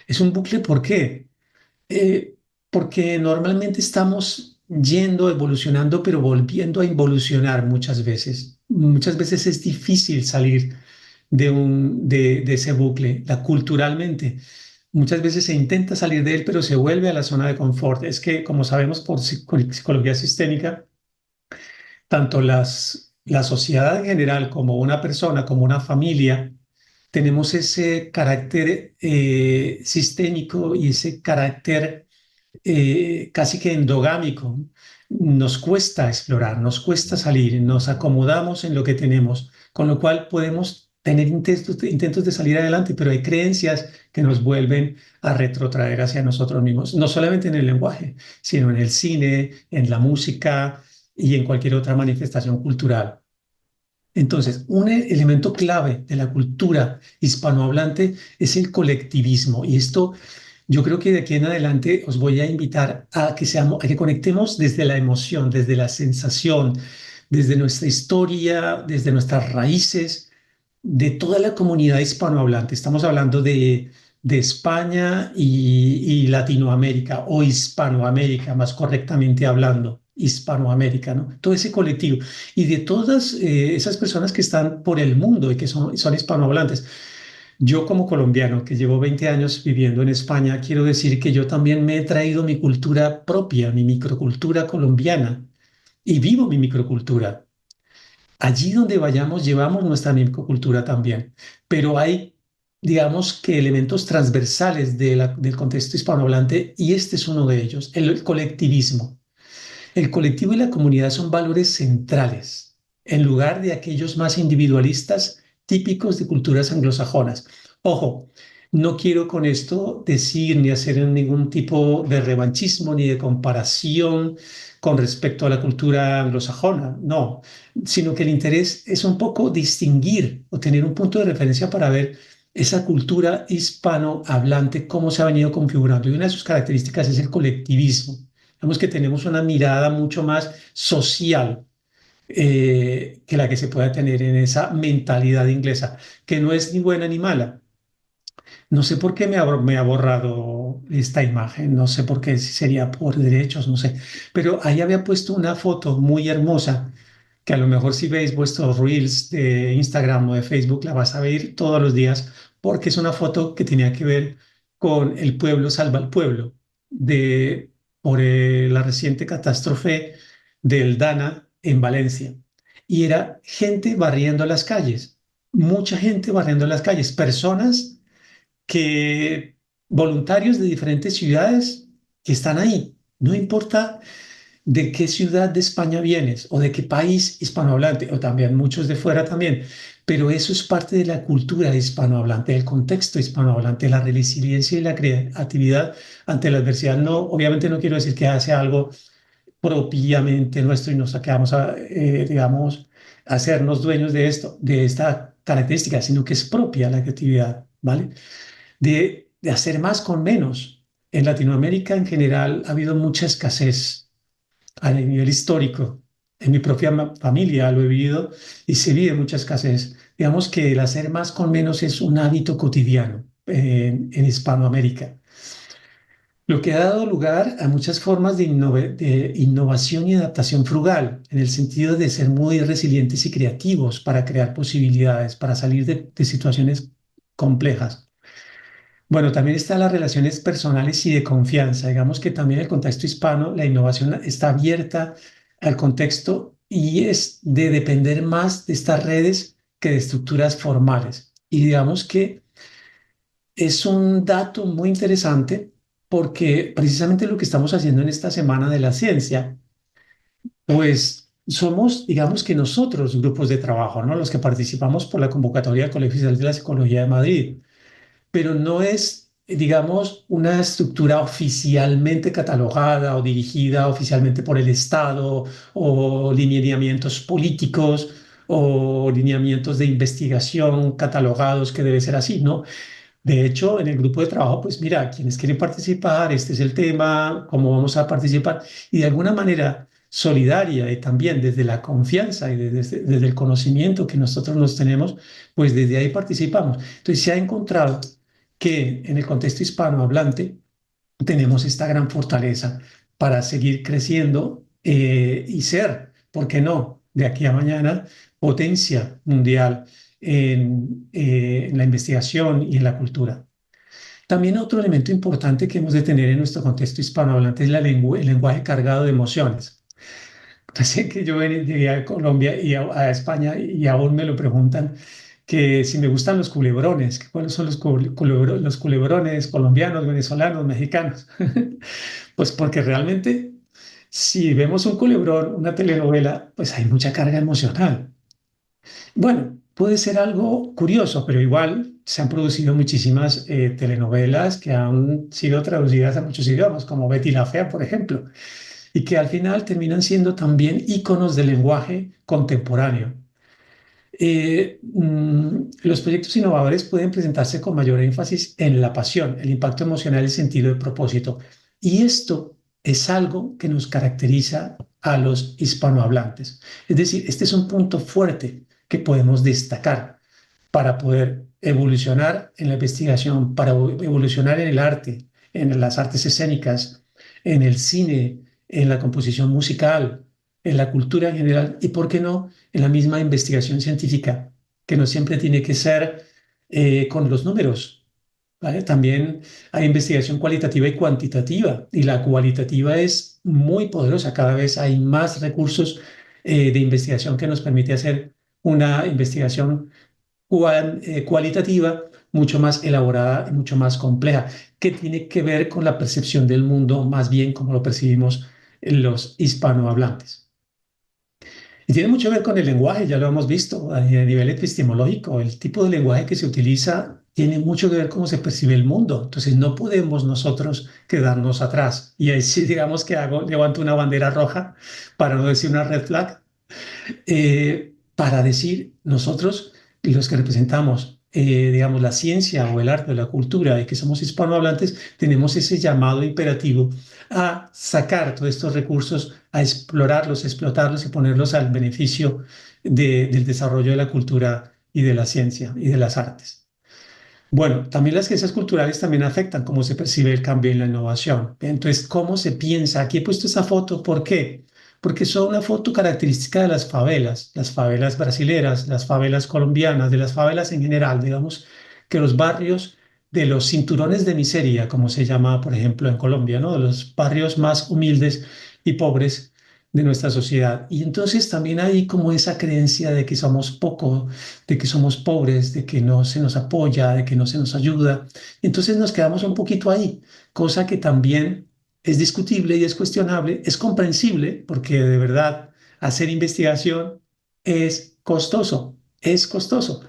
Es un bucle, ¿por qué? Eh, Porque normalmente estamos yendo, evolucionando, pero volviendo a involucionar muchas veces. Muchas veces es difícil salir de ese bucle, culturalmente. Muchas veces se intenta salir de él, pero se vuelve a la zona de confort. Es que, como sabemos por psicología sistémica, tanto la sociedad en general como una persona, como una familia, tenemos ese carácter sistémico y ese carácter casi que endogámico. Nos cuesta explorar, nos cuesta salir, nos acomodamos en lo que tenemos, con lo cual podemos tener intentos de salir adelante, pero hay creencias que nos vuelven a retrotraer hacia nosotros mismos, no solamente en el lenguaje, sino en el cine, en la música y en cualquier otra manifestación cultural. Entonces, un elemento clave de la cultura hispanohablante es el colectivismo. Y esto yo creo que de aquí en adelante os voy a invitar a que seamos, a que conectemos desde la emoción, desde la sensación, desde nuestra historia, desde nuestras raíces, de toda la comunidad hispanohablante. Estamos hablando de España y Latinoamérica, o Hispanoamérica, más correctamente hablando, Hispanoamérica, ¿no? Todo ese colectivo y de todas esas personas que están por el mundo y que son hispanohablantes. Yo como colombiano que llevo 20 años viviendo en España, quiero decir que yo también me he traído mi cultura propia, mi microcultura colombiana, y vivo mi microcultura. Allí donde vayamos llevamos nuestra microcultura también, pero hay, digamos que elementos transversales del contexto hispanohablante y este es uno de ellos, el colectivismo. El colectivo y la comunidad son valores centrales, en lugar de aquellos más individualistas típicos de culturas anglosajonas. Ojo, no quiero con esto decir ni hacer ningún tipo de revanchismo ni de comparación con respecto a la cultura anglosajona, no, sino que el interés es un poco distinguir o tener un punto de referencia para ver esa cultura hispanohablante, cómo se ha venido configurando. Y una de sus características es el colectivismo. Digamos que tenemos una mirada mucho más social que la que se pueda tener en esa mentalidad inglesa, que no es ni buena ni mala. No sé por qué me ha borrado esta imagen, no sé por qué, si sería por derechos, no sé, pero ahí había puesto una foto muy hermosa que a lo mejor si veis vuestros reels de Instagram o de Facebook la vas a ver todos los días porque es una foto que tenía que ver con el pueblo salva al pueblo de por la reciente catástrofe del Dana en Valencia y era gente barriendo las calles, mucha gente barriendo las calles, personas que voluntarios de diferentes ciudades que están ahí, no importa de qué ciudad de España vienes o de qué país hispanohablante, o también muchos de fuera también, pero eso es parte de la cultura hispanohablante, del contexto hispanohablante, la resiliencia y la creatividad ante la adversidad. No, obviamente no quiero decir que hace algo propiamente nuestro y nos quedamos a, digamos, a hacernos dueños de esto, de esta característica, sino que es propia la creatividad, ¿vale? De hacer más con menos. En Latinoamérica en general ha habido mucha escasez a nivel histórico. En mi propia familia lo he vivido y se vive mucha escasez. Digamos que el hacer más con menos es un hábito cotidiano en Hispanoamérica, lo que ha dado lugar a muchas formas de innovación y adaptación frugal, en el sentido de ser muy resilientes y creativos para crear posibilidades, para salir de situaciones complejas. Bueno, también están las relaciones personales y de confianza. Digamos que también en el contexto hispano la innovación está abierta al contexto y es de depender más de estas redes que de estructuras formales. Y digamos que es un dato muy interesante porque precisamente lo que estamos haciendo en esta Semana de la Ciencia, pues somos, digamos que nosotros, grupos de trabajo, ¿no? Los que participamos por la convocatoria del Colegio Oficial de la Psicología de Madrid, pero no es, digamos, una estructura oficialmente catalogada o dirigida oficialmente por el Estado o lineamientos políticos o lineamientos de investigación catalogados que debe ser así, ¿no? De hecho, en el grupo de trabajo, pues mira, quienes quieren participar, este es el tema, cómo vamos a participar, y de alguna manera solidaria y también desde la confianza y desde el conocimiento que nosotros nos tenemos, pues desde ahí participamos. Entonces se ha encontrado que en el contexto hispanohablante tenemos esta gran fortaleza para seguir creciendo y ser, ¿por qué no?, de aquí a mañana, potencia mundial en la investigación y en la cultura. También otro elemento importante que hemos de tener en nuestro contexto hispanohablante es el lenguaje cargado de emociones. Recién que yo llegué a Colombia y a España y aún me lo preguntan que si me gustan los culebrones, que cuáles son los culebrones colombianos, venezolanos, mexicanos. Pues porque realmente si vemos un culebrón, una telenovela, pues hay mucha carga emocional. Bueno, puede ser algo curioso, pero igual se han producido muchísimas telenovelas que han sido traducidas a muchos idiomas, como Betty la Fea, por ejemplo, y que al final terminan siendo también íconos del lenguaje contemporáneo. Los proyectos innovadores pueden presentarse con mayor énfasis en la pasión, el impacto emocional y el sentido de propósito. Y esto es algo que nos caracteriza a los hispanohablantes. Es decir, este es un punto fuerte que podemos destacar para poder evolucionar en la investigación, para evolucionar en el arte, en las artes escénicas, en el cine, en la composición musical, en la cultura en general y, ¿por qué no?, en la misma investigación científica, que no siempre tiene que ser con los números, ¿vale? También hay investigación cualitativa y cuantitativa, y la cualitativa es muy poderosa. Cada vez hay más recursos de investigación que nos permite hacer una investigación cualitativa mucho más elaborada y mucho más compleja, que tiene que ver con la percepción del mundo, más bien como lo percibimos los hispanohablantes. Y tiene mucho que ver con el lenguaje, ya lo hemos visto a nivel epistemológico. El tipo de lenguaje que se utiliza tiene mucho que ver cómo se percibe el mundo. Entonces no podemos nosotros quedarnos atrás. Y ahí sí, digamos que levanto una bandera roja, para no decir una red flag, para decir nosotros, los que representamos, digamos, la ciencia o el arte o la cultura y que somos hispanohablantes, tenemos ese llamado imperativo a sacar todos estos recursos, a explorarlos, explotarlos y ponerlos al beneficio del desarrollo de la cultura y de la ciencia y de las artes. Bueno, también las ciencias culturales también afectan cómo se percibe el cambio y la innovación. Entonces, ¿cómo se piensa? Aquí he puesto esa foto, ¿por qué? Porque son una foto característica de las favelas brasileras, las favelas colombianas, de las favelas en general, digamos que los barrios de los cinturones de miseria, como se llama, por ejemplo, en Colombia, ¿no? De los barrios más humildes y pobres de nuestra sociedad. Y entonces también hay como esa creencia de que somos poco, de que somos pobres, de que no se nos apoya, de que no se nos ayuda. Entonces nos quedamos un poquito ahí, cosa que también es discutible y es cuestionable, es comprensible, porque de verdad hacer investigación es costoso, es costoso.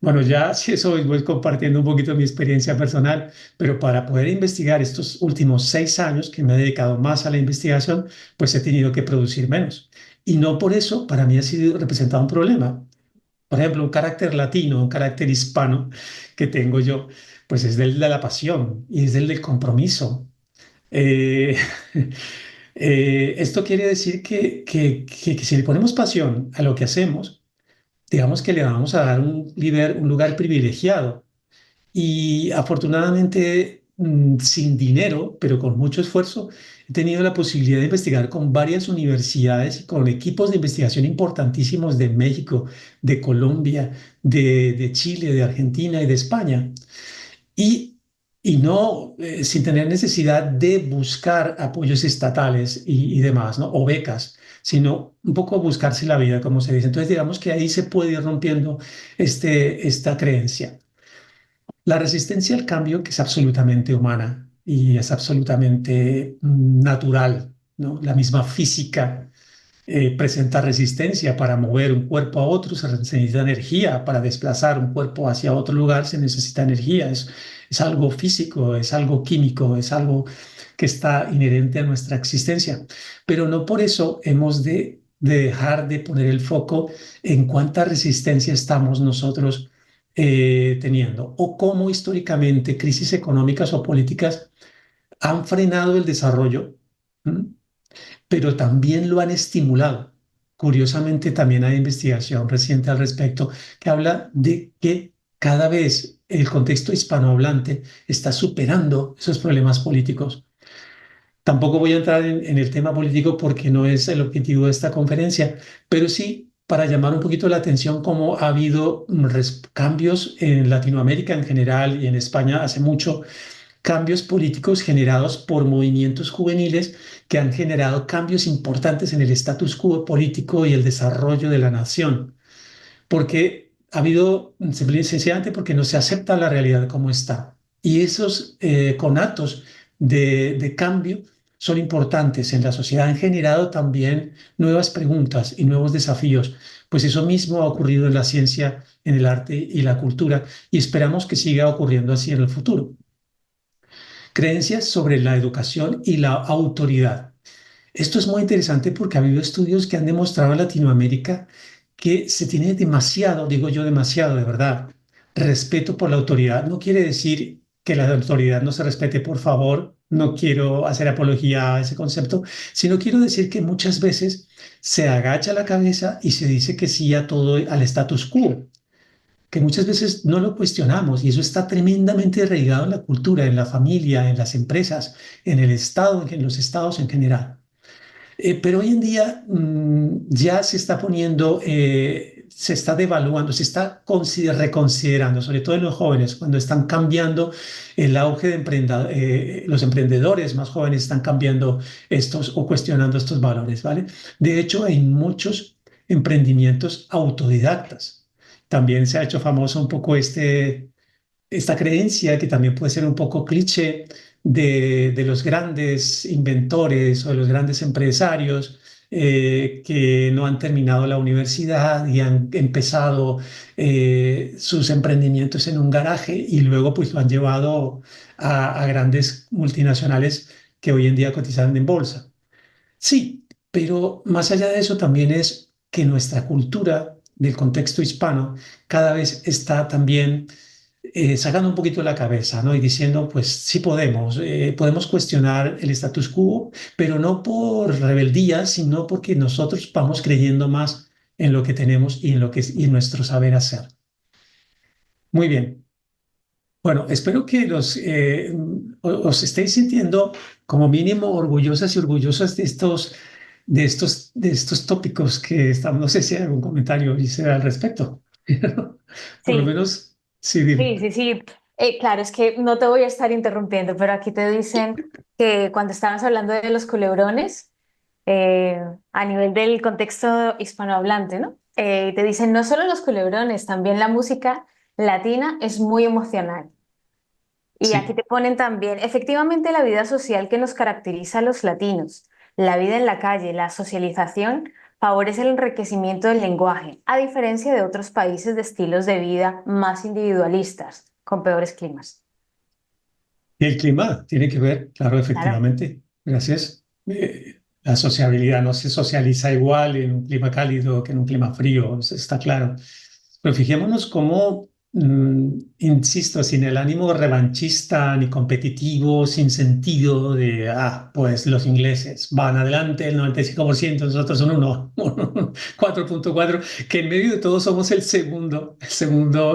Bueno, ya si eso voy compartiendo un poquito mi experiencia personal, pero para poder investigar estos últimos 6 años que me he dedicado más a la investigación, pues he tenido que producir menos. Y no por eso para mí ha sido representado un problema. Por ejemplo, un carácter latino, un carácter hispano que tengo yo, pues es del de la pasión y es del compromiso. Eh, Esto quiere decir que si le ponemos pasión a lo que hacemos, digamos que le vamos a dar un lugar privilegiado. Y afortunadamente, sin dinero, pero con mucho esfuerzo, he tenido la posibilidad de investigar con varias universidades y con equipos de investigación importantísimos de México, de Colombia, de Chile, de Argentina y de España. Y, y no sin tener necesidad de buscar apoyos estatales y demás, ¿no? O becas, sino un poco buscarse la vida, como se dice. Entonces, digamos que ahí se puede ir rompiendo esta creencia. La resistencia al cambio, que es absolutamente humana y es absolutamente natural, ¿no? La misma física presenta resistencia para mover un cuerpo a otro, se necesita energía, para desplazar un cuerpo hacia otro lugar se necesita energía, es algo físico, es algo químico, es algo que está inherente a nuestra existencia, pero no por eso hemos de dejar de poner el foco en cuánta resistencia estamos nosotros teniendo o cómo históricamente crisis económicas o políticas han frenado el desarrollo, ¿m? Pero también lo han estimulado. Curiosamente, también hay investigación reciente al respecto que habla de que cada vez el contexto hispanohablante está superando esos problemas políticos. Tampoco voy a entrar en el tema político porque no es el objetivo de esta conferencia, pero sí para llamar un poquito la atención cómo ha habido cambios en Latinoamérica en general y en España hace mucho, cambios políticos generados por movimientos juveniles que han generado cambios importantes en el status quo político y el desarrollo de la nación, porque ha habido, simple y sencillamente porque no se acepta la realidad como está. Y esos conatos de cambio son importantes en la sociedad, han generado también nuevas preguntas y nuevos desafíos, pues eso mismo ha ocurrido en la ciencia, en el arte y la cultura, y esperamos que siga ocurriendo así en el futuro. Creencias sobre la educación y la autoridad. Esto es muy interesante porque ha habido estudios que han demostrado en Latinoamérica que se tiene demasiado, digo yo demasiado de verdad, respeto por la autoridad. No quiere decir que la autoridad no se respete, por favor, no quiero hacer apología a ese concepto, sino quiero decir que muchas veces se agacha la cabeza y se dice que sí a todo, al status quo, que muchas veces no lo cuestionamos y eso está tremendamente arraigado en la cultura, en la familia, en las empresas, en el Estado, en los estados en general. Pero hoy en día ya se está poniendo, se está devaluando, se está reconsiderando, sobre todo en los jóvenes, cuando están cambiando el auge de los emprendedores más jóvenes están cambiando estos o cuestionando estos valores, ¿vale? De hecho, hay muchos emprendimientos autodidactas. También se ha hecho famoso un poco esta creencia que también puede ser un poco cliché de los grandes inventores o de los grandes empresarios que no han terminado la universidad y han empezado sus emprendimientos en un garaje y luego pues lo han llevado a grandes multinacionales que hoy en día cotizan en bolsa. Sí, pero más allá de eso también es que nuestra cultura del contexto hispano cada vez está también sacando un poquito la cabeza, ¿no? Y diciendo, pues sí podemos cuestionar el status quo, pero no por rebeldía, sino porque nosotros vamos creyendo más en lo que tenemos y y en nuestro saber hacer. Muy bien. Bueno, espero que os estéis sintiendo como mínimo orgullosas y orgullosas de estos tópicos que estamos. No sé si hay algún comentario hice al respecto. Por lo Sí, menos, sí, dime. sí, sí, sí. Claro, es que no te voy a estar interrumpiendo, pero aquí te dicen que cuando estabas hablando de los culebrones, eh, a nivel del contexto hispanohablante, ¿no? Te dicen no solo los culebrones, también la música latina es muy emocional. Y aquí Sí. te ponen también, efectivamente, la vida social que nos caracteriza a los latinos, la vida en la calle, la socialización, favorece el enriquecimiento del lenguaje, a diferencia de otros países de estilos de vida más individualistas, con peores climas. Y el clima tiene que ver, claro, Claro. efectivamente. Gracias. La sociabilidad no se socializa igual en un clima cálido que en un clima frío, eso está claro. Pero fijémonos cómo insisto, sin el ánimo revanchista ni competitivo, sin sentido de, pues los ingleses van adelante, el 95%, nosotros son 4.4, que en medio de todo somos el segundo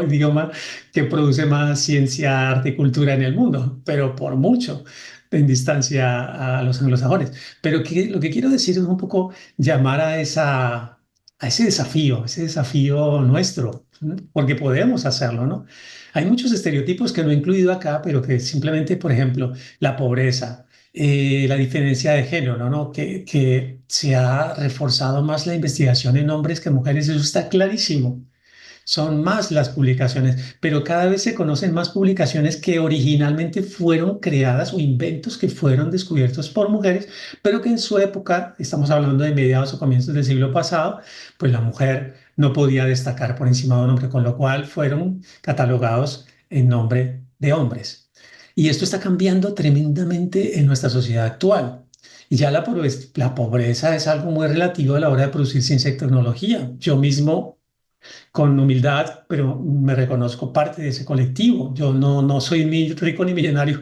idioma que produce más ciencia, arte y cultura en el mundo, pero por mucho, en distancia a los anglosajones. Pero lo que quiero decir es un poco llamar a ese desafío nuestro, ¿no? Porque podemos hacerlo, ¿no? Hay muchos estereotipos que no he incluido acá, pero que simplemente, por ejemplo, la pobreza, la diferencia de género, ¿no? Que se ha reforzado más la investigación en hombres que en mujeres, eso está clarísimo. Son más las publicaciones, pero cada vez se conocen más publicaciones que originalmente fueron creadas o inventos que fueron descubiertos por mujeres, pero que en su época, estamos hablando de mediados o comienzos del siglo pasado, pues la mujer no podía destacar por encima de un hombre, con lo cual fueron catalogados en nombre de hombres. Y esto está cambiando tremendamente en nuestra sociedad actual. Y ya la pobreza es algo muy relativo a la hora de producir ciencia y tecnología. Yo mismo con humildad, pero me reconozco parte de ese colectivo. Yo no soy ni rico ni millonario,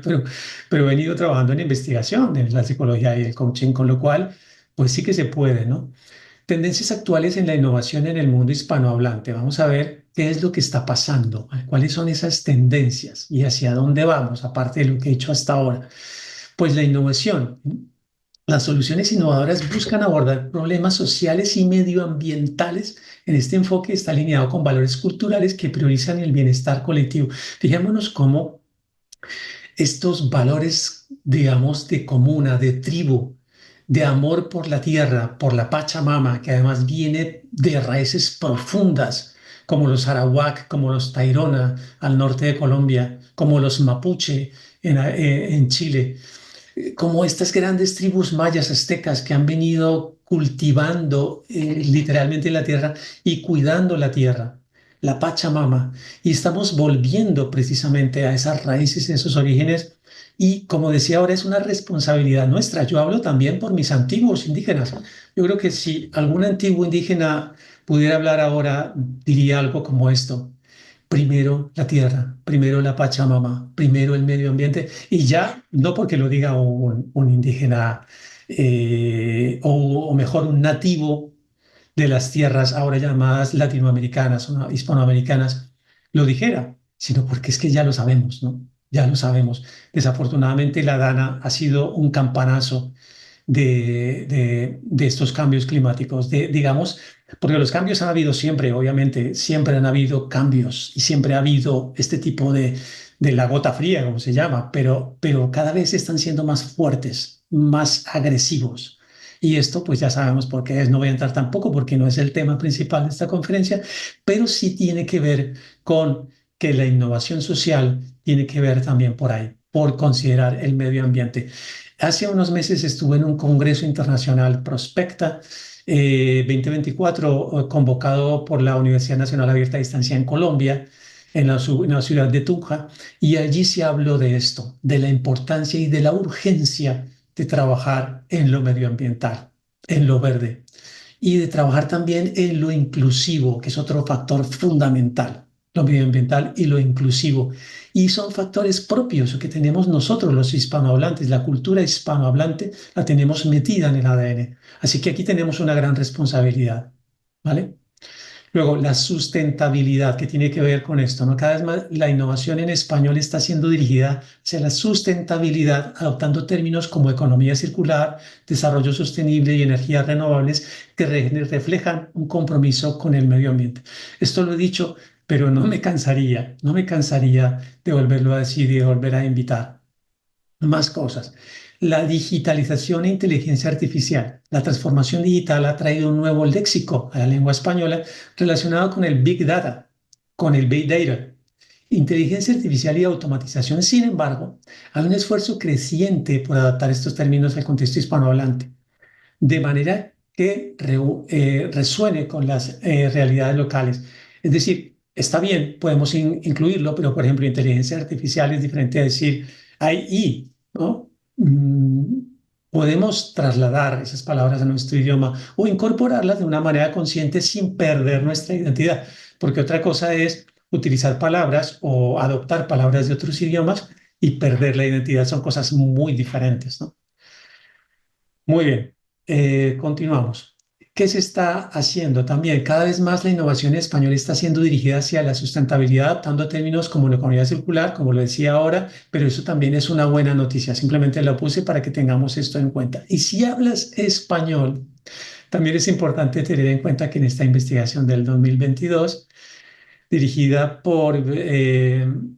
pero he venido trabajando en investigación, en la psicología y el coaching, con lo cual, pues sí que se puede, ¿no? Tendencias actuales en la innovación en el mundo hispanohablante. Vamos a ver qué es lo que está pasando, cuáles son esas tendencias y hacia dónde vamos, aparte de lo que he hecho hasta ahora. Pues la innovación. Las soluciones innovadoras buscan abordar problemas sociales y medioambientales. En este enfoque está alineado con valores culturales que priorizan el bienestar colectivo. Fijémonos cómo estos valores, digamos, de comuna, de tribu, de amor por la tierra, por la Pachamama, que además viene de raíces profundas, como los Arawak, como los Tairona al norte de Colombia, como los Mapuche en Chile, como estas grandes tribus mayas aztecas que han venido cultivando literalmente la tierra y cuidando la tierra, la Pachamama, y estamos volviendo precisamente a esas raíces, a esos orígenes, y como decía ahora, es una responsabilidad nuestra. Yo hablo también por mis antiguos indígenas. Yo creo que si algún antiguo indígena pudiera hablar ahora, diría algo como esto: primero la tierra, primero la Pachamama, primero el medio ambiente, y ya, no porque lo diga un indígena o mejor un nativo de las tierras ahora llamadas latinoamericanas o hispanoamericanas lo dijera, sino porque es que ya lo sabemos, ¿no? Ya lo sabemos. Desafortunadamente la Dana ha sido un campanazo de estos cambios climáticos, digamos, porque los cambios han habido siempre, obviamente, siempre han habido cambios y siempre ha habido este tipo de la gota fría, como se llama, pero cada vez están siendo más fuertes, más agresivos. Y esto, pues ya sabemos por qué es. No voy a entrar tampoco porque no es el tema principal de esta conferencia, pero sí tiene que ver con que la innovación social tiene que ver también por ahí, por considerar el medio ambiente. Hace unos meses estuve en un congreso internacional, Prospecta 2024, convocado por la Universidad Nacional Abierta a Distancia en Colombia, en la ciudad de Tunja, y allí se habló de esto, de la importancia y de la urgencia de trabajar en lo medioambiental, en lo verde, y de trabajar también en lo inclusivo, que es otro factor fundamental, lo medioambiental y lo inclusivo. Y son factores propios que tenemos nosotros los hispanohablantes. La cultura hispanohablante la tenemos metida en el ADN. Así que aquí tenemos una gran responsabilidad, ¿vale? Luego, la sustentabilidad, que tiene que ver con esto, ¿no? Cada vez más la innovación en español está siendo dirigida hacia la sustentabilidad, adoptando términos como economía circular, desarrollo sostenible y energías renovables que reflejan un compromiso con el medio ambiente. Esto lo he dicho, pero no me cansaría de volverlo a decir y de volver a invitar. Más cosas. La digitalización e inteligencia artificial. La transformación digital ha traído un nuevo léxico a la lengua española relacionado con el Big Data, con el Big Data. Inteligencia artificial y automatización, sin embargo, hay un esfuerzo creciente por adaptar estos términos al contexto hispanohablante, de manera que resuene con las realidades locales. Es decir, está bien, podemos incluirlo, pero por ejemplo, inteligencia artificial es diferente a decir AI, ¿no? Podemos trasladar esas palabras a nuestro idioma o incorporarlas de una manera consciente sin perder nuestra identidad, porque otra cosa es utilizar palabras o adoptar palabras de otros idiomas y perder la identidad son cosas muy diferentes, ¿no? Muy bien, continuamos. ¿Qué se está haciendo también? Cada vez más la innovación en español está siendo dirigida hacia la sustentabilidad, adaptando términos como la economía circular, como lo decía ahora, pero eso también es una buena noticia. Simplemente lo puse para que tengamos esto en cuenta. Y si hablas español, también es importante tener en cuenta que en esta investigación del 2022, dirigida por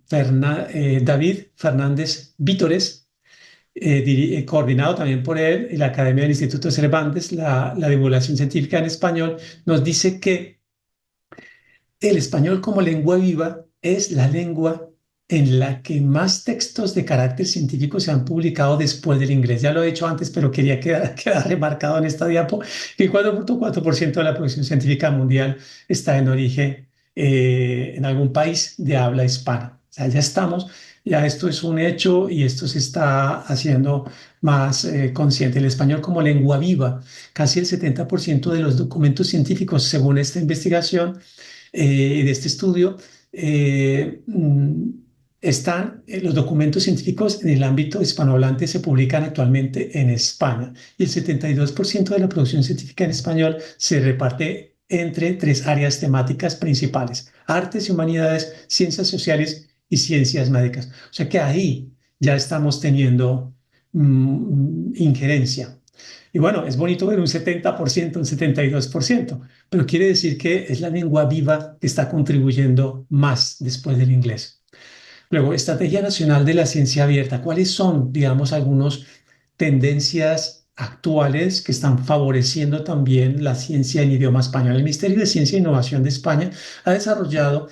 David Fernández Vítores, coordinado también por él y la Academia del Instituto Cervantes, la divulgación científica en español, nos dice que el español como lengua viva es la lengua en la que más textos de carácter científico se han publicado después del inglés. Ya lo he dicho antes, pero quería quedar remarcado en esta diapo que el 4.4% de la producción científica mundial está en origen en algún país de habla hispana. O sea, ya estamos, ya esto es un hecho y esto se está haciendo más consciente. El español como lengua viva, casi el 70% de los documentos científicos, según esta investigación, de este estudio, están los documentos científicos en el ámbito hispanohablante se publican actualmente en España y el 72% de la producción científica en español se reparte entre tres áreas temáticas principales: artes y humanidades, ciencias sociales y ciencias médicas. O sea que ahí ya estamos teniendo injerencia. Y bueno, es bonito ver un 70%, un 72%, pero quiere decir que es la lengua viva que está contribuyendo más después del inglés. Luego, Estrategia Nacional de la Ciencia Abierta. ¿Cuáles son, digamos, algunas tendencias actuales que están favoreciendo también la ciencia en idioma español? El Ministerio de Ciencia e Innovación de España ha desarrollado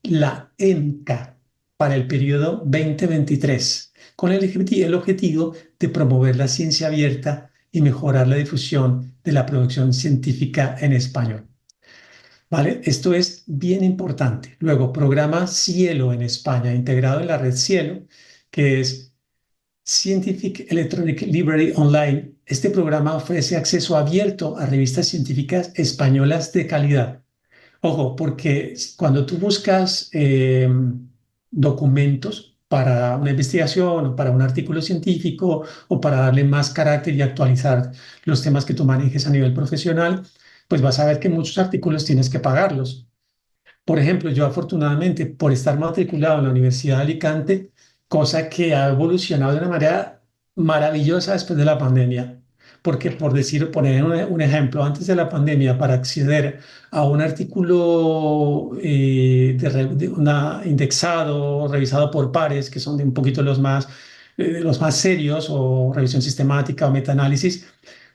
la ENCA para el periodo 2023 con el objetivo de promover la ciencia abierta y mejorar la difusión de la producción científica en español. ¿Vale? Esto es bien importante. Luego, programa Cielo en España, integrado en la red Cielo, que es Scientific Electronic Library Online. Este programa ofrece acceso abierto a revistas científicas españolas de calidad. Ojo, porque cuando tú buscas documentos para una investigación o para un artículo científico o para darle más carácter y actualizar los temas que tú manejes a nivel profesional, pues vas a ver que muchos artículos tienes que pagarlos. Por ejemplo, yo afortunadamente, por estar matriculado en la Universidad de Alicante, cosa que ha evolucionado de una manera maravillosa después de la pandemia, porque por decir, poner un ejemplo, antes de la pandemia, para acceder a un artículo indexado, revisado por pares, que son de un poquito los más serios, o revisión sistemática o metaanálisis,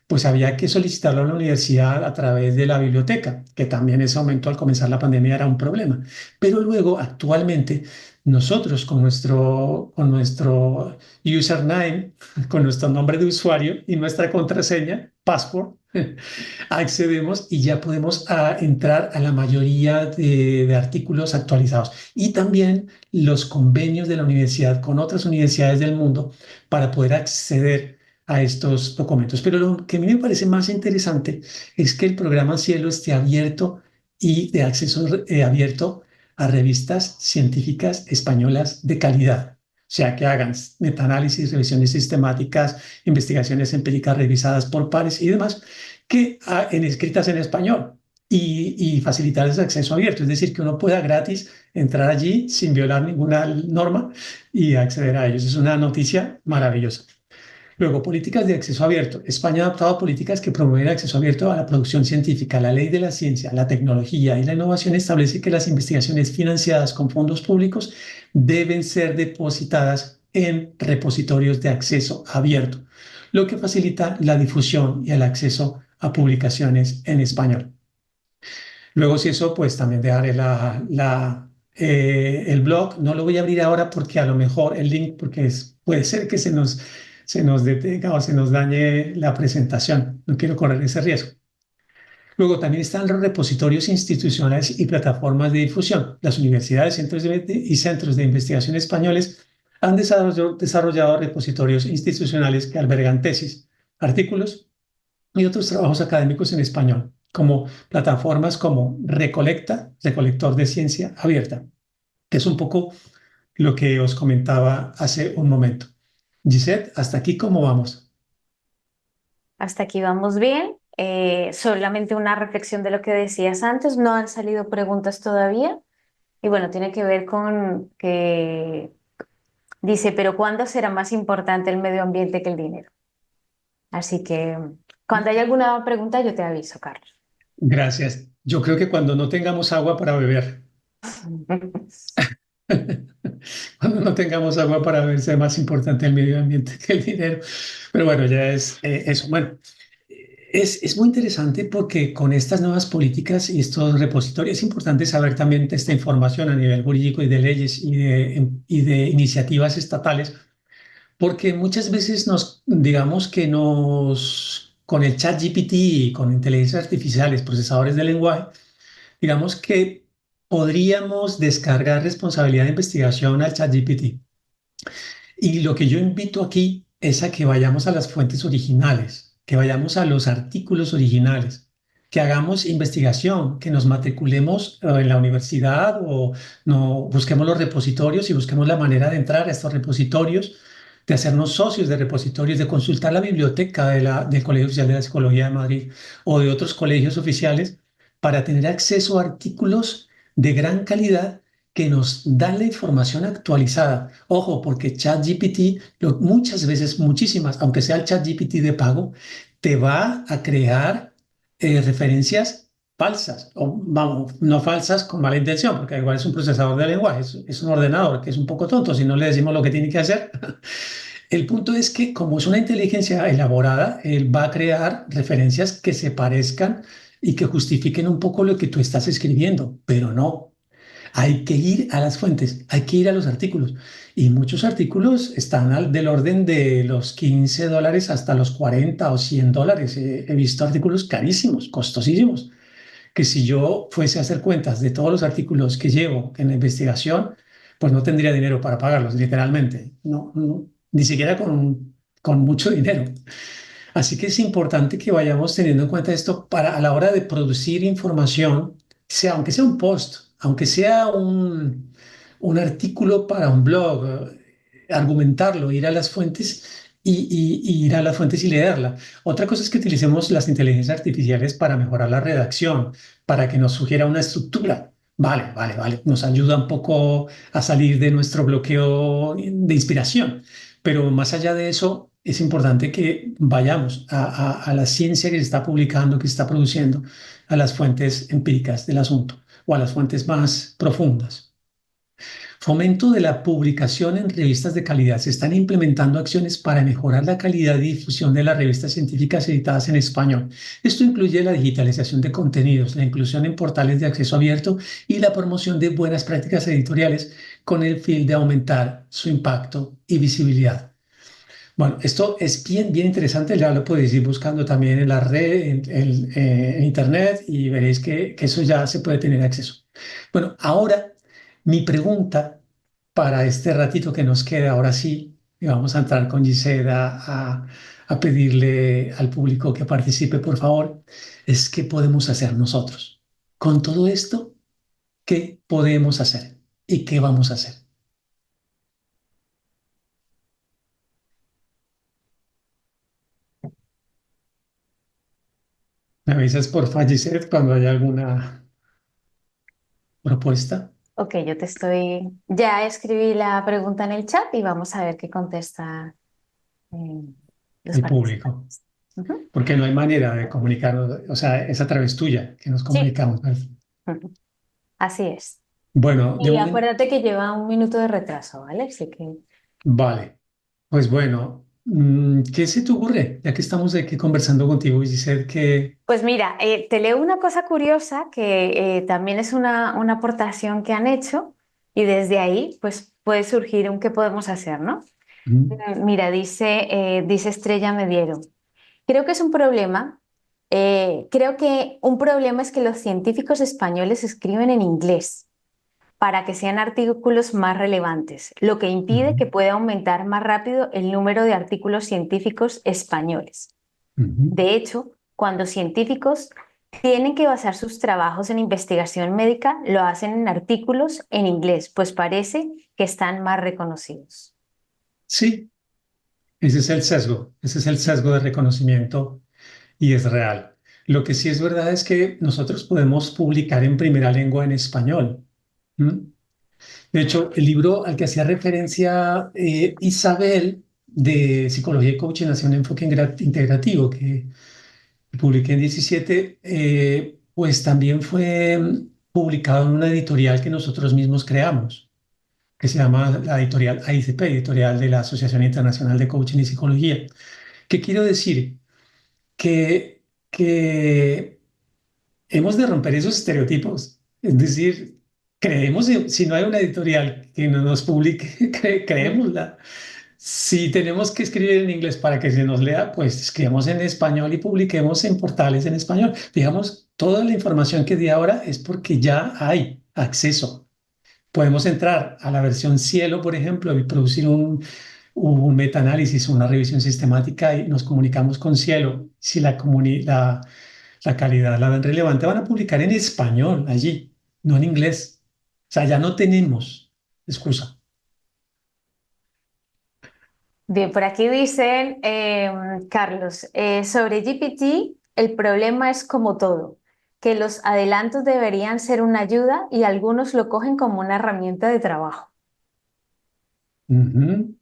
pues había que solicitarlo a la universidad a través de la biblioteca, que también ese aumento al comenzar la pandemia era un problema. Pero luego, actualmente, nosotros con nuestro username, con nuestro nombre de usuario y nuestra contraseña, password, accedemos y ya podemos entrar a la mayoría de artículos actualizados. Y también los convenios de la universidad con otras universidades del mundo para poder acceder a estos documentos. Pero lo que a mí me parece más interesante es que el programa Cielo esté abierto y de acceso abierto a revistas científicas españolas de calidad. O sea, que hagan metaanálisis, revisiones sistemáticas, investigaciones empíricas revisadas por pares y demás, que escritas en español y facilitar ese acceso abierto. Es decir, que uno pueda gratis entrar allí sin violar ninguna norma y acceder a ellos. Es una noticia maravillosa. Luego, políticas de acceso abierto. España ha adoptado políticas que promueven acceso abierto a la producción científica. La ley de la ciencia, la tecnología y la innovación establece que las investigaciones financiadas con fondos públicos deben ser depositadas en repositorios de acceso abierto, lo que facilita la difusión y el acceso a publicaciones en español. Luego, si eso, pues también dejaré el blog. No lo voy a abrir ahora porque a lo mejor el link, porque puede ser que se nos detenga o se nos dañe la presentación. No quiero correr ese riesgo. Luego también están los repositorios institucionales y plataformas de difusión. Las universidades y centros de investigación españoles han desarrollado repositorios institucionales que albergan tesis, artículos y otros trabajos académicos en español, como plataformas como Recolecta, Recolector de Ciencia Abierta, que es un poco lo que os comentaba hace un momento. Gisette, hasta aquí, ¿cómo vamos? Hasta aquí vamos bien. Solamente una reflexión de lo que decías antes. No han salido preguntas todavía. Y bueno, tiene que ver con que dice, pero ¿cuándo será más importante el medio ambiente que el dinero? Así que cuando haya alguna pregunta yo te aviso, Carlos. Gracias. Yo creo que cuando no tengamos agua para beber, cuando no tengamos agua para beber, sea más importante el medio ambiente que el dinero. Pero bueno, ya es eso. Bueno, es muy interesante porque con estas nuevas políticas y estos repositorios es importante saber también esta información a nivel jurídico y de leyes y de iniciativas estatales, porque muchas veces digamos que con el chat GPT y con inteligencias artificiales, procesadores de lenguaje, digamos que podríamos descargar responsabilidad de investigación al chat GPT. Y lo que yo invito aquí es a que vayamos a las fuentes originales, que vayamos a los artículos originales, que hagamos investigación, que nos matriculemos en la universidad o no, busquemos los repositorios y busquemos la manera de entrar a estos repositorios, de hacernos socios de repositorios, de consultar la biblioteca del Colegio Oficial de la Psicología de Madrid o de otros colegios oficiales para tener acceso a artículos de gran calidad que nos dan la información actualizada. Ojo, porque ChatGPT, muchas veces, muchísimas, aunque sea el ChatGPT de pago, te va a crear referencias falsas, o vamos, no falsas con mala intención, porque igual es un procesador de lenguaje, es un ordenador que es un poco tonto si no le decimos lo que tiene que hacer. El punto es que como es una inteligencia elaborada, él va a crear referencias que se parezcan y que justifiquen un poco lo que tú estás escribiendo, pero no. Hay que ir a las fuentes, hay que ir a los artículos. Y muchos artículos están del orden de los $15 hasta los 40 o $100. He visto artículos carísimos, costosísimos, que si yo fuese a hacer cuentas de todos los artículos que llevo en la investigación, pues no tendría dinero para pagarlos, literalmente. No, ni siquiera con mucho dinero. Así que es importante que vayamos teniendo en cuenta esto para a la hora de producir información, aunque sea un post, aunque sea un artículo para un blog, argumentarlo, ir a las fuentes y ir a las fuentes y leerla. Otra cosa es que utilicemos las inteligencias artificiales para mejorar la redacción, para que nos sugiera una estructura. Vale, vale, vale. Nos ayuda un poco a salir de nuestro bloqueo de inspiración. Pero más allá de eso, es importante que vayamos a la ciencia que se está publicando, que se está produciendo, a las fuentes empíricas del asunto o a las fuentes más profundas. Fomento de la publicación en revistas de calidad. Se están implementando acciones para mejorar la calidad y difusión de las revistas científicas editadas en español. Esto incluye la digitalización de contenidos, la inclusión en portales de acceso abierto y la promoción de buenas prácticas editoriales con el fin de aumentar su impacto y visibilidad. Bueno, esto es bien, bien interesante. Ya lo podéis ir buscando también en la red, en internet, y veréis que eso ya se puede tener acceso. Bueno, ahora mi pregunta para este ratito que nos queda, ahora sí, y vamos a entrar con Gisela a pedirle al público que participe, por favor, es qué podemos hacer nosotros. Con todo esto, ¿qué podemos hacer? ¿Y qué vamos a hacer? Me avisas por Gisela cuando haya alguna propuesta. Ok, ya escribí la pregunta en el chat y vamos a ver qué contesta eh, los El público, participantes. Ujú. porque no hay manera de comunicarnos, o sea, es a través tuya que nos Sí, comunicamos, ¿verdad? ujú. Así es. Bueno, de Y momento, acuérdate que lleva un minuto de retraso, ¿vale? Así que, vale. Pues bueno, ¿qué se te ocurre? Ya que estamos aquí conversando contigo, Giselle, que pues mira, te leo una cosa curiosa que también es una aportación que han hecho y desde ahí pues puede surgir un qué podemos hacer, ¿no? Mira, dice Estrella Mediero. Creo que es un problema. Creo que un problema es que los científicos españoles escriben en inglés para que sean artículos más relevantes, lo que impide que pueda aumentar más rápido el número de artículos científicos españoles. De hecho, cuando científicos tienen que basar sus trabajos en investigación médica, lo hacen en artículos en inglés, pues parece que están más reconocidos. Sí, ese es el sesgo de reconocimiento y es real. Lo que sí es verdad es que nosotros podemos publicar en primera lengua en español. ¿M? De hecho, el libro al que hacía referencia Isabel de Psicología y Coaching hacia un enfoque integrativo que publiqué en 17, pues también fue publicado en una editorial que nosotros mismos creamos, que se llama la editorial AICP, editorial de la Asociación Internacional de Coaching y Psicología. ¿Qué quiero decir? Que hemos de romper esos estereotipos. Es decir, creemos, si no hay una editorial que no nos publique, creémosla. Si tenemos que escribir en inglés para que se nos lea, pues escribamos en español y publiquemos en portales en español. Digamos, toda la información que di ahora es porque ya hay acceso. Podemos entrar a la versión Cielo, por ejemplo, y producir un metaanálisis, una revisión sistemática y nos comunicamos con Cielo. Si la calidad la ven relevante, van a publicar en español allí, no en inglés. O sea, ya no tenemos excusa. Bien, por aquí dicen, Carlos, sobre GPT, el problema es como todo, que los adelantos deberían ser una ayuda y algunos lo cogen como una herramienta de trabajo. Ujú,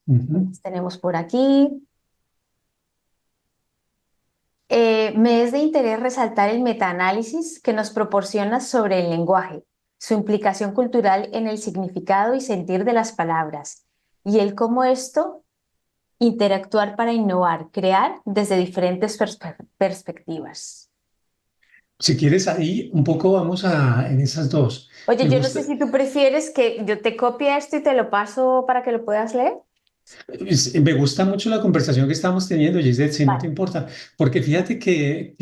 ujú. Tenemos por aquí. Me es de interés resaltar el metaanálisis que nos proporciona sobre el lenguaje, su implicación cultural en el significado y sentir de las palabras, y el cómo esto interactuar para innovar, crear desde diferentes perspectivas. Si quieres, ahí un poco vamos en esas dos. Oye, Me yo no gusta, sé si tú prefieres que yo te copie esto y te lo paso para que lo puedas leer. me gusta mucho la conversación que estamos teniendo, Gisette, si no te Vale. importa, porque fíjate que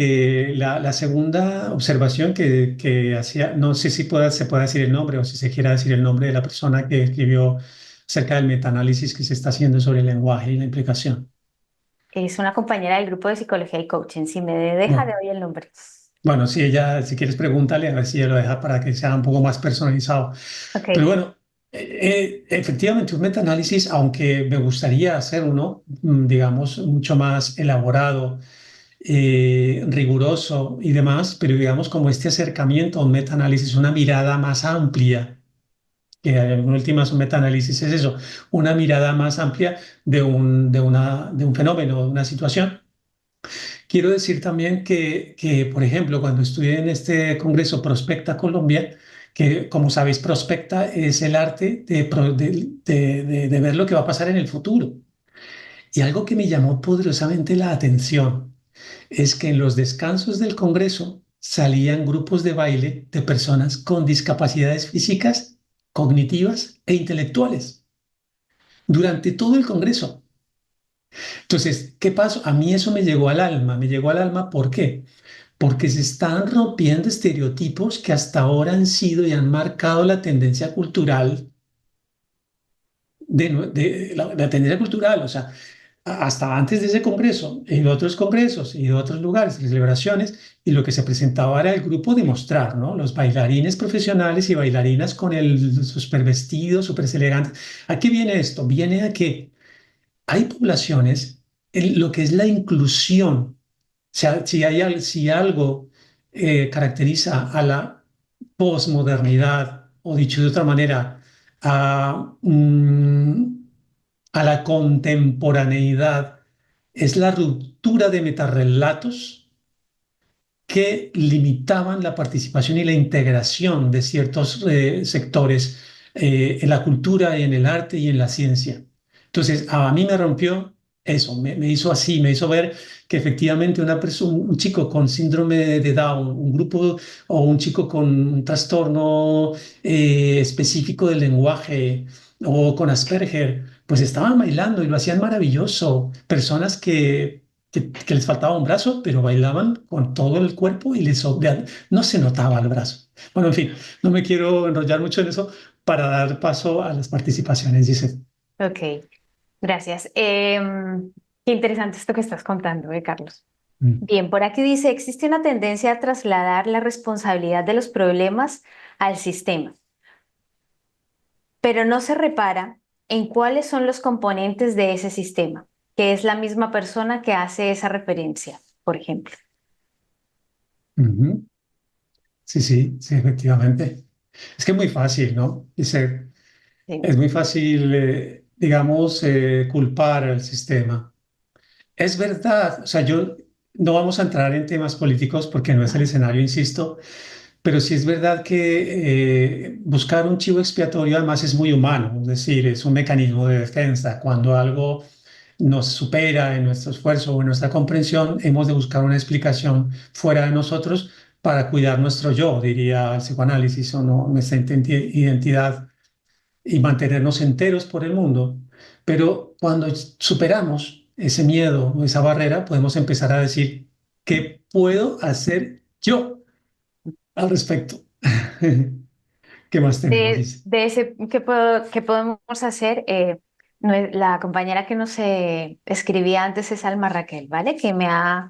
la segunda observación que hacía, no sé si se puede decir el nombre o si se quiera decir el nombre de la persona que escribió acerca del metaanálisis que se está haciendo sobre el lenguaje y la implicación. Es una compañera del grupo de psicología y coaching. Si me deja, le Bueno, doy el nombre. bueno, si ella, si quieres, pregúntale a ver si ella lo deja para que sea un poco más personalizado. Pero Ok. bueno, efectivamente, un metaanálisis, aunque me gustaría hacer uno, digamos, mucho más elaborado, riguroso y demás, pero digamos, como este acercamiento a un metaanálisis, una mirada más amplia, que en últimas un metaanálisis es eso, una mirada más amplia de un fenómeno, de una situación. Quiero decir también por ejemplo, cuando estudié en este congreso Prospecta Colombia, que como sabéis, prospecta es el arte de ver lo que va a pasar en el futuro. Y algo que me llamó poderosamente la atención es que en los descansos del congreso salían grupos de baile de personas con discapacidades físicas, cognitivas e intelectuales durante todo el congreso. Entonces, ¿qué pasó? A mí eso me llegó al alma, ¿por qué? Porque se están rompiendo estereotipos que hasta ahora han sido y han marcado la tendencia cultural la tendencia cultural, o sea, hasta antes de ese congreso, en otros congresos y de otros lugares, celebraciones, y lo que se presentaba era el grupo de mostrar, ¿no? Los bailarines profesionales y bailarinas con el super vestido, súper elegantes. ¿A qué viene esto? Viene a que hay poblaciones en lo que es la inclusión. O sea, si algo caracteriza a la posmodernidad, o dicho de otra manera, a, a la contemporaneidad, es la ruptura de metarrelatos que limitaban la participación y la integración de ciertos sectores en la cultura, y en el arte y en la ciencia. Entonces, a mí me rompió eso, me hizo así, me hizo ver que efectivamente una persona, un chico con síndrome de Down, un grupo o un chico con un trastorno específico del lenguaje o con Asperger, pues estaban bailando y lo hacían maravilloso. Personas que les faltaba un brazo, pero bailaban con todo el cuerpo y no se notaba el brazo. Bueno, en fin, no me quiero enrollar mucho en eso para dar paso a las participaciones, dice. Ok, gracias. Qué interesante esto que estás contando, Carlos. Mm. Bien, por aquí dice, existe una tendencia a trasladar la responsabilidad de los problemas al sistema, pero no se repara en cuáles son los componentes de ese sistema, que es la misma persona que hace esa referencia, por ejemplo. Ujú. Sí, sí, sí, efectivamente. Es que es muy fácil, ¿no? Dice, Sí. es muy fácil, digamos, culpar al sistema. Es verdad, o sea, yo no vamos a entrar en temas políticos porque no es el Ajá. escenario, insisto, pero sí es verdad que buscar un chivo expiatorio además es muy humano, es decir, es un mecanismo de defensa. Cuando algo nos supera en nuestro esfuerzo o en nuestra comprensión, hemos de buscar una explicación fuera de nosotros para cuidar nuestro yo, diría el psicoanálisis, o no, nuestra identidad y mantenernos enteros por el mundo. Pero cuando superamos ese miedo o esa barrera, podemos empezar a decir, ¿qué puedo hacer yo al respecto? ¿Qué más tenemos, dice? De ese, qué podemos hacer? La compañera que nos escribía antes es Alma Raquel, ¿vale? Que me ha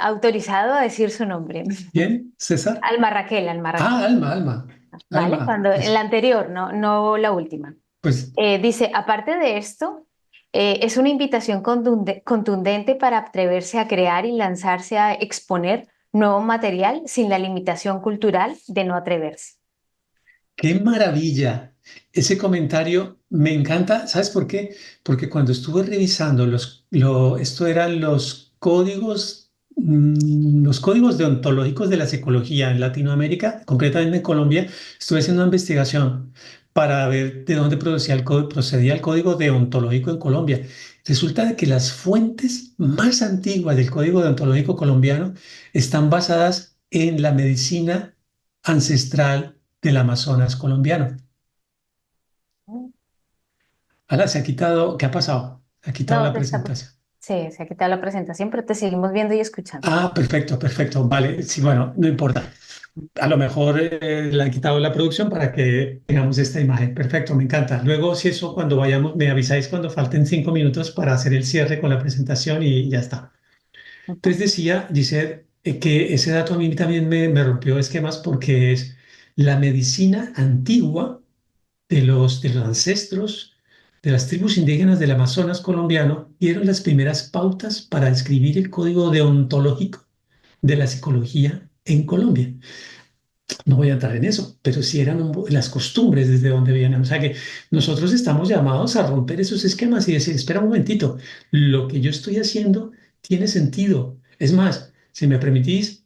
autorizado a decir su nombre. ¿Bien, César? Alma Raquel, Alma Raquel, Ah, Alma, Alma, ¿vale? Alma, Cuando en la pues, anterior, no la última. pues, Dice, aparte de esto, es una invitación contundente para atreverse a crear y lanzarse a exponer nuevo material sin la limitación cultural de no atreverse. qué maravilla. Ese comentario me encanta. ¿Sabes por qué? Porque cuando estuve revisando esto eran los códigos deontológicos de la psicología en Latinoamérica, concretamente en Colombia, estuve haciendo una investigación para ver de dónde procedía el código deontológico en Colombia. Resulta de que las fuentes más antiguas del código deontológico colombiano están basadas en la medicina ancestral del Amazonas colombiano. Ahora se ha quitado, ¿qué ha pasado? Se ha quitado No, la te está... presentación. Sí, se ha quitado la presentación, pero te seguimos viendo y escuchando. Ah, perfecto, perfecto. Vale, sí, bueno, no importa. A lo mejor le han quitado la producción para que tengamos esta imagen. Perfecto, me encanta. Luego, si eso, cuando vayamos, me avisáis cuando falten 5 minutos para hacer el cierre con la presentación y ya está. Ujú. Entonces dice que ese dato a mí también me rompió esquemas porque es la medicina antigua de los ancestros de las tribus indígenas del Amazonas colombiano dieron las primeras pautas para escribir el código deontológico de la psicología en Colombia. No voy a entrar en eso, pero sí eran las costumbres desde donde vienen. O sea que nosotros estamos llamados a romper esos esquemas y decir, espera un momentito, lo que yo estoy haciendo tiene sentido. Es más, si me permitís,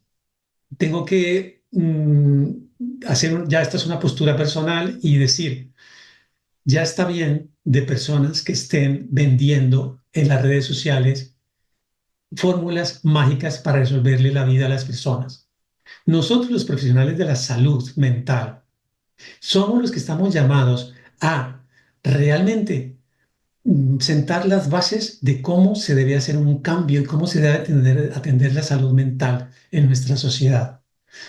tengo que hacer, ya esta es una postura personal y decir, ya está bien de personas que estén vendiendo en las redes sociales fórmulas mágicas para resolverle la vida a las personas. Nosotros, los profesionales de la salud mental, somos los que estamos llamados a realmente sentar las bases de cómo se debe hacer un cambio y cómo se debe atender la salud mental en nuestra sociedad.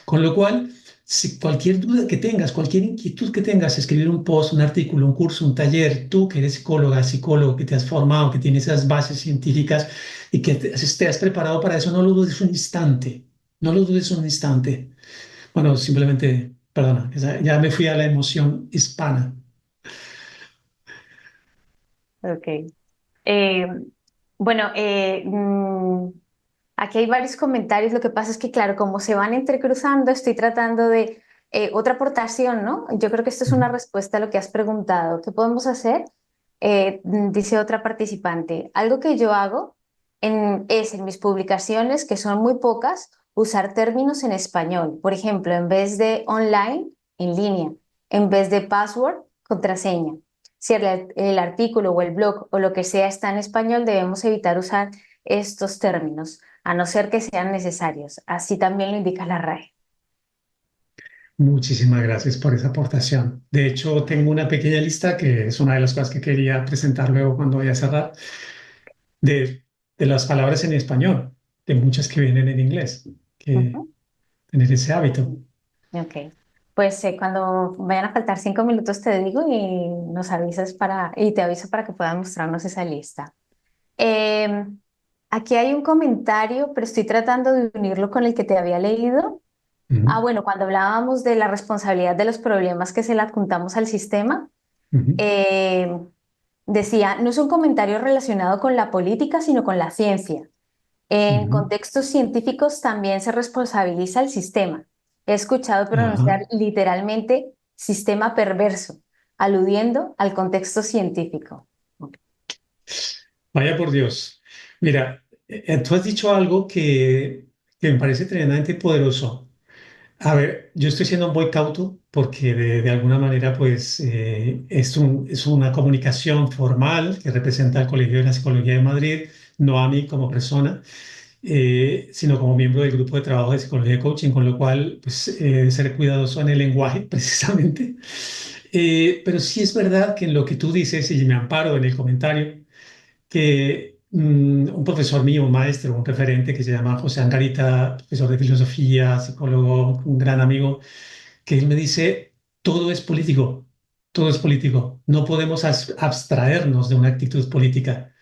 Con lo cual, si cualquier duda que tengas, cualquier inquietud que tengas, escribir un post, un artículo, un curso, un taller, tú que eres psicóloga, psicólogo, que te has formado, que tienes esas bases científicas y que te has preparado para eso, no lo dudes un instante, no lo dudes un instante. Bueno, simplemente, perdona, ya me fui a la emoción hispana. Ok. Eh, bueno, aquí hay varios comentarios. Lo que pasa es que, claro, como se van entrecruzando, estoy tratando de otra aportación, ¿no? Yo creo que esto es una respuesta a lo que has preguntado. ¿Qué podemos hacer? Dice otra participante. Algo que yo hago es en mis publicaciones, que son muy pocas, usar términos en español. Por ejemplo, en vez de online, en línea. En vez de password, contraseña. Si el artículo o el blog o lo que sea está en español, debemos evitar usar estos términos, a no ser que sean necesarios. Así también lo indica la RAE. Muchísimas gracias por esa aportación. De hecho, tengo una pequeña lista que es una de las cosas que quería presentar luego cuando vaya a cerrar, de, de las palabras en español, de muchas que vienen en inglés, que Ujú. tener ese hábito. Ok. Pues cuando vayan a faltar 5 minutos te digo y nos avisas y te aviso para que puedan mostrarnos esa lista. Em, aquí hay un comentario, pero estoy tratando de unirlo con el que te había leído. Ah, Ujú, bueno, cuando hablábamos de la responsabilidad de los problemas que se le adjuntamos al sistema, ujú, eh, decía, no es un comentario relacionado con la política, sino con la ciencia. En ujú. contextos científicos también se responsabiliza el sistema. He escuchado Ajá. pronunciar literalmente sistema perverso, aludiendo al contexto científico. Vaya por Dios. Mira, tú has dicho algo que me parece tremendamente poderoso. A ver, yo estoy siendo muy cauto porque de alguna manera pues es una comunicación formal que representa al Colegio de la Psicología de Madrid, no a mí como persona, sino como miembro del grupo de trabajo de psicología y coaching, con lo cual pues ser cuidadoso en el lenguaje precisamente. Pero sí es verdad que en lo que tú dices, y me amparo en el comentario, que un profesor mío, un maestro, un referente que se llama José Angarita, profesor de filosofía, psicólogo, un gran amigo, que él me dice, todo es político, todo es político, no podemos abstraernos de una actitud política,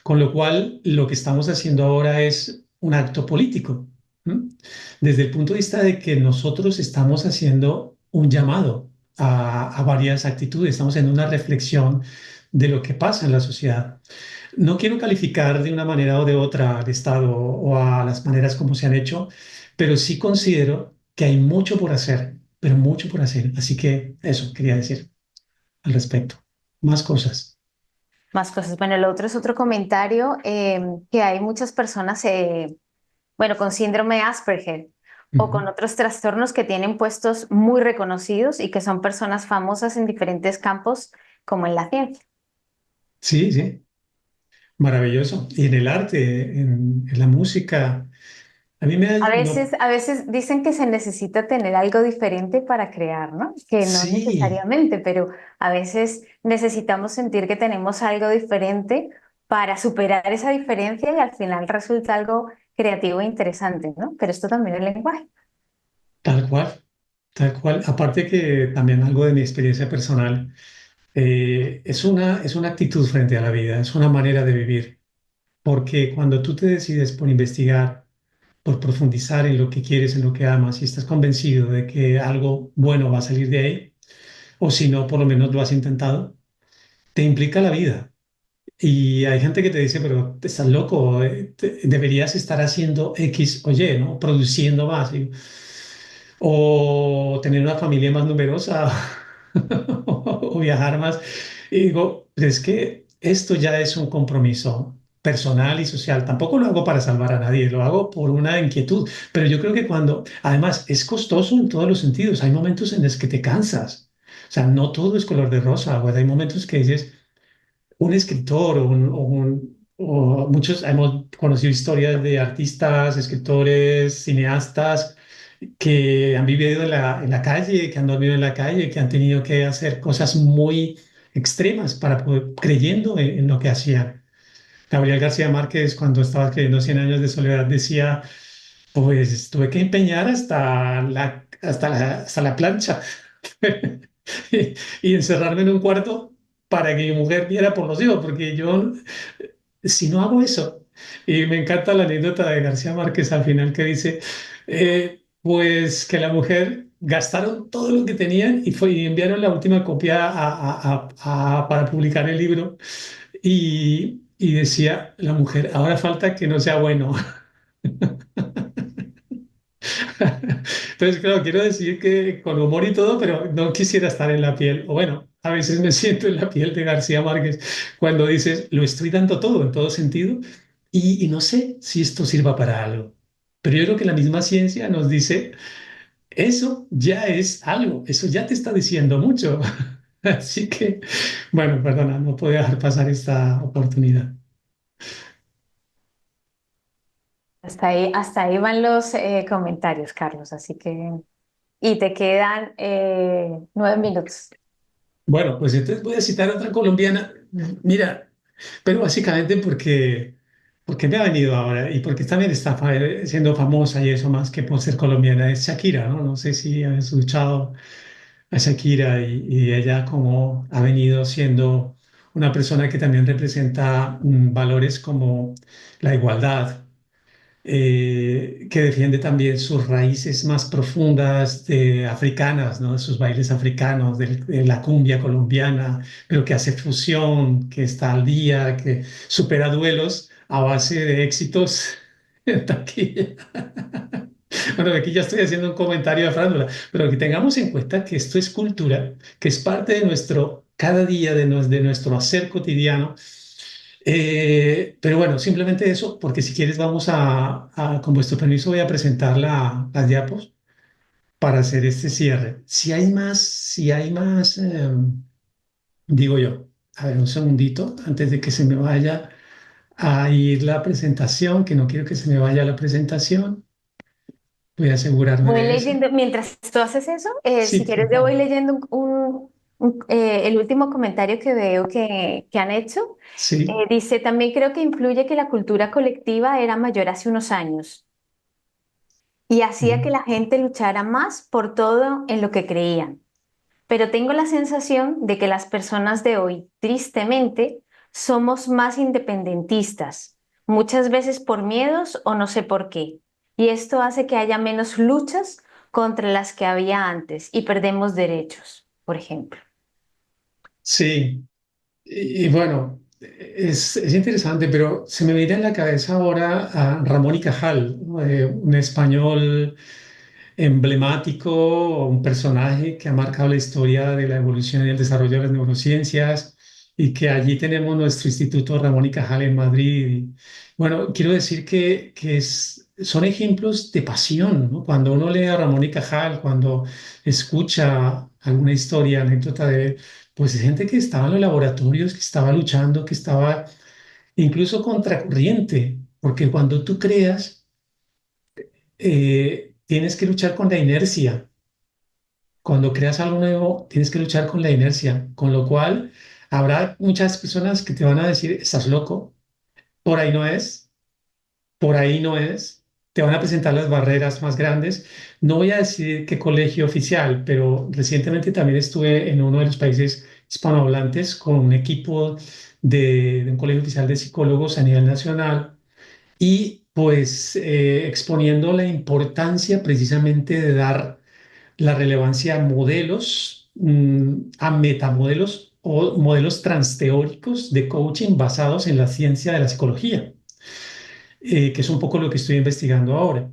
con lo cual lo que estamos haciendo ahora es un acto político, ¿m? Desde el punto de vista de que nosotros estamos haciendo un llamado a varias actitudes, estamos en una reflexión de lo que pasa en la sociedad. No quiero calificar de una manera o de otra al Estado o a las maneras como se han hecho, pero sí considero que hay mucho por hacer, pero mucho por hacer. Así que eso quería decir al respecto. Más cosas. Más cosas. Bueno, el otro es otro comentario que hay muchas personas, bueno, con síndrome de Asperger o Ujú. con otros trastornos que tienen puestos muy reconocidos y que son personas famosas en diferentes campos, como en la ciencia. Sí, sí, maravilloso. Y en el arte, en la música, a mí me da, no, A veces dicen que se necesita tener algo diferente para crear, ¿no? Que no sí, necesariamente, pero a veces necesitamos sentir que tenemos algo diferente para superar esa diferencia y al final resulta algo creativo e interesante, ¿no? Pero esto también es lenguaje. tal cual, tal cual. Aparte que también algo de mi experiencia personal, es una actitud frente a la vida, es una manera de vivir. Porque cuando tú te decides por investigar, por profundizar en lo que quieres, en lo que amas, y estás convencido de que algo bueno va a salir de ahí, o si no, por lo menos lo has intentado, te implica la vida. Y hay gente que te dice, pero estás loco, deberías estar haciendo X o Y, ¿no? Produciendo más, o tener una familia más numerosa, o viajar más. Y digo, es que esto ya es un compromiso personal y social. Tampoco lo hago para salvar a nadie, lo hago por una inquietud. Pero yo creo que cuando, además, es costoso en todos los sentidos. Hay momentos en los que te cansas. O sea, no todo es color de rosa. Pues hay momentos que dices, un escritor o muchos hemos conocido historias de artistas, escritores, cineastas que han vivido en la calle, que han dormido en la calle, que han tenido que hacer cosas muy extremas para poder, creyendo en lo que hacían. Gabriel García Márquez, cuando estaba escribiendo Cien años de soledad, decía, pues tuve que empeñar hasta la plancha y encerrarme en un cuarto para que mi mujer viera por los hijos, porque yo, si no hago eso, y me encanta la anécdota de García Márquez al final que dice, pues que la mujer gastaron todo lo que tenían y enviaron la última copia para publicar el libro y decía la mujer, ahora falta que no sea bueno. Entonces, claro, quiero decir que con humor y todo, pero no quisiera estar en la piel, o bueno, a veces me siento en la piel de García Márquez cuando dices, lo estoy dando todo en todo sentido y no sé si esto sirva para algo. Pero yo creo que la misma ciencia nos dice, eso ya es algo, eso ya te está diciendo mucho. Así que, bueno, perdona, no puedo dejar pasar esta oportunidad. Hasta ahí van los comentarios, Carlos, así que... Y te quedan 9 minutos. Bueno, pues entonces voy a citar a otra colombiana. Mira, pero básicamente porque me ha venido ahora y porque también está siendo famosa y eso más que por ser colombiana, es Shakira, ¿no? No sé si has escuchado a Shakira y ella como ha venido siendo una persona que también representa valores como la igualdad, que defiende también sus raíces más profundas africanas, ¿no? De sus bailes africanos, de la cumbia colombiana, pero que hace fusión, que está al día, que supera duelos a base de éxitos en taquilla. Bueno, aquí ya estoy haciendo un comentario de frándula, pero que tengamos en cuenta que esto es cultura, que es parte de nuestro cada día, de nuestro hacer cotidiano. Pero bueno, simplemente eso, porque si quieres vamos con vuestro permiso, voy a presentar las diapos para hacer este cierre. Si hay más, digo yo, a ver, un segundito, antes de que se me vaya a ir la presentación, que no quiero que se me vaya la presentación, voy a asegurarme Voy de eso. leyendo, mientras tú haces eso, Sí, si por quieres, yo voy favor. leyendo el último comentario que veo que han hecho. Sí, Dice, también creo que influye que la cultura colectiva era mayor hace unos años y hacía que mm, la gente luchara más por todo en lo que creían. Pero tengo la sensación de que las personas de hoy, tristemente, somos más independentistas, muchas veces por miedos o no sé por qué. Y esto hace que haya menos luchas contra las que había antes y perdemos derechos, por ejemplo. sí. Y bueno, es interesante, pero se me viene en la cabeza ahora a Ramón y Cajal, ¿no? Un español emblemático, un personaje que ha marcado la historia de la evolución y el desarrollo de las neurociencias y que allí tenemos nuestro Instituto Ramón y Cajal en Madrid. Y, bueno, quiero decir que son ejemplos de pasión, ¿no? Cuando uno lee a Ramón y Cajal, cuando escucha alguna historia, anécdota de él, pues es gente que estaba en los laboratorios, que estaba luchando, que estaba incluso contracorriente, porque cuando tú creas, tienes que luchar con la inercia. Cuando creas algo nuevo, tienes que luchar con la inercia, con lo cual habrá muchas personas que te van a decir, estás loco, por ahí no es, por ahí no es, te van a presentar las barreras más grandes. No voy a decir qué colegio oficial, pero recientemente también estuve en uno de los países hispanohablantes con un equipo de un colegio oficial de psicólogos a nivel nacional y pues exponiendo la importancia precisamente de dar la relevancia a modelos, a metamodelos o modelos transteóricos de coaching basados en la ciencia de la psicología, que es un poco lo que estoy investigando ahora.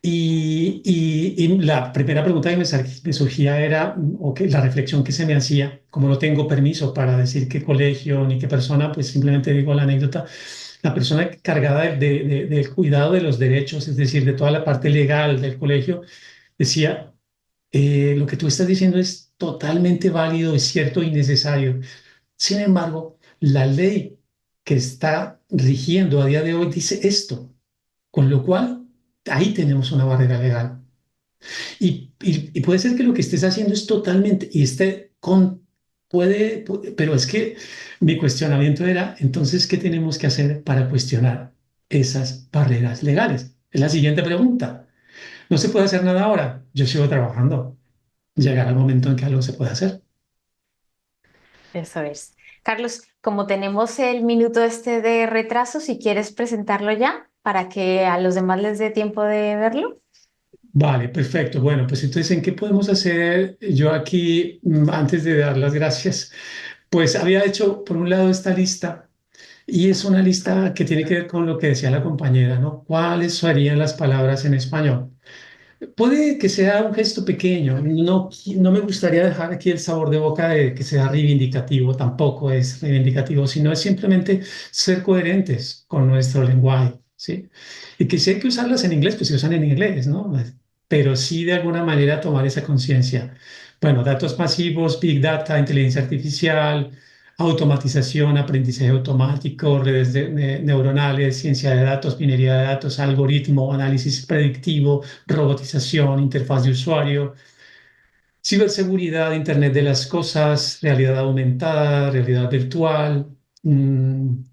Y la primera pregunta que me surgía era, o que la reflexión que se me hacía, como no tengo permiso para decir qué colegio ni qué persona, pues simplemente digo la anécdota, la persona cargada del cuidado de los derechos, es decir, de toda la parte legal del colegio, decía, lo que tú estás diciendo es totalmente válido, es cierto y necesario. Sin embargo, la ley que está rigiendo a día de hoy dice esto, con lo cual ahí tenemos una barrera legal. Y puede ser que lo que estés haciendo es totalmente, y pero es que mi cuestionamiento era, entonces, ¿qué tenemos que hacer para cuestionar esas barreras legales? Es la siguiente pregunta. No se puede hacer nada ahora. Yo sigo trabajando. Llegará el momento en que algo se pueda hacer. Eso es. Carlos, como tenemos el minuto este de retraso, si quieres presentarlo ya para que a los demás les dé tiempo de verlo. Vale, perfecto. Bueno, pues entonces, ¿en qué podemos hacer? Yo aquí, antes de dar las gracias, pues había hecho, por un lado, esta lista y es una lista que tiene que ver con lo que decía la compañera, ¿no? ¿Cuáles serían las palabras en español? Puede que sea un gesto pequeño, no me gustaría dejar aquí el sabor de boca de que sea reivindicativo, tampoco es reivindicativo, sino es simplemente ser coherentes con nuestro lenguaje, ¿sí? Y que si hay que usarlas en inglés, pues se usan en inglés, ¿no? Pero sí de alguna manera tomar esa conciencia. Bueno, datos masivos, Big Data, inteligencia artificial, automatización, aprendizaje automático, redes neuronales, ciencia de datos, minería de datos, algoritmo, análisis predictivo, robotización, interfaz de usuario, ciberseguridad, Internet de las cosas, realidad aumentada, realidad virtual,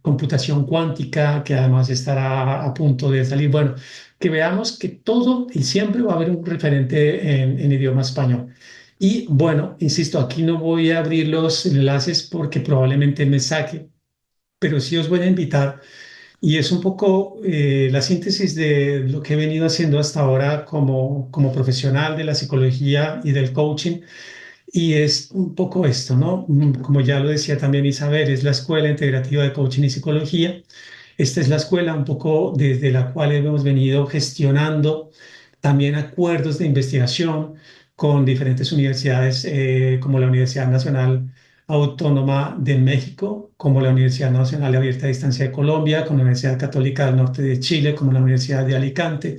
computación cuántica, que además estará a punto de salir. Bueno, que veamos que todo y siempre va a haber un referente en idioma español. Y bueno, insisto, aquí no voy a abrir los enlaces porque probablemente me saque, pero sí os voy a invitar y es un poco la síntesis de lo que he venido haciendo hasta ahora como profesional de la psicología y del coaching. Y es un poco esto, ¿no? Como ya lo decía también Isabel, es la Escuela Integrativa de Coaching y Psicología. Esta es la escuela un poco desde la cual hemos venido gestionando también acuerdos de investigación con diferentes universidades, como la Universidad Nacional Autónoma de México, como la Universidad Nacional Abierta a Distancia de Colombia, como la Universidad Católica del Norte de Chile, como la Universidad de Alicante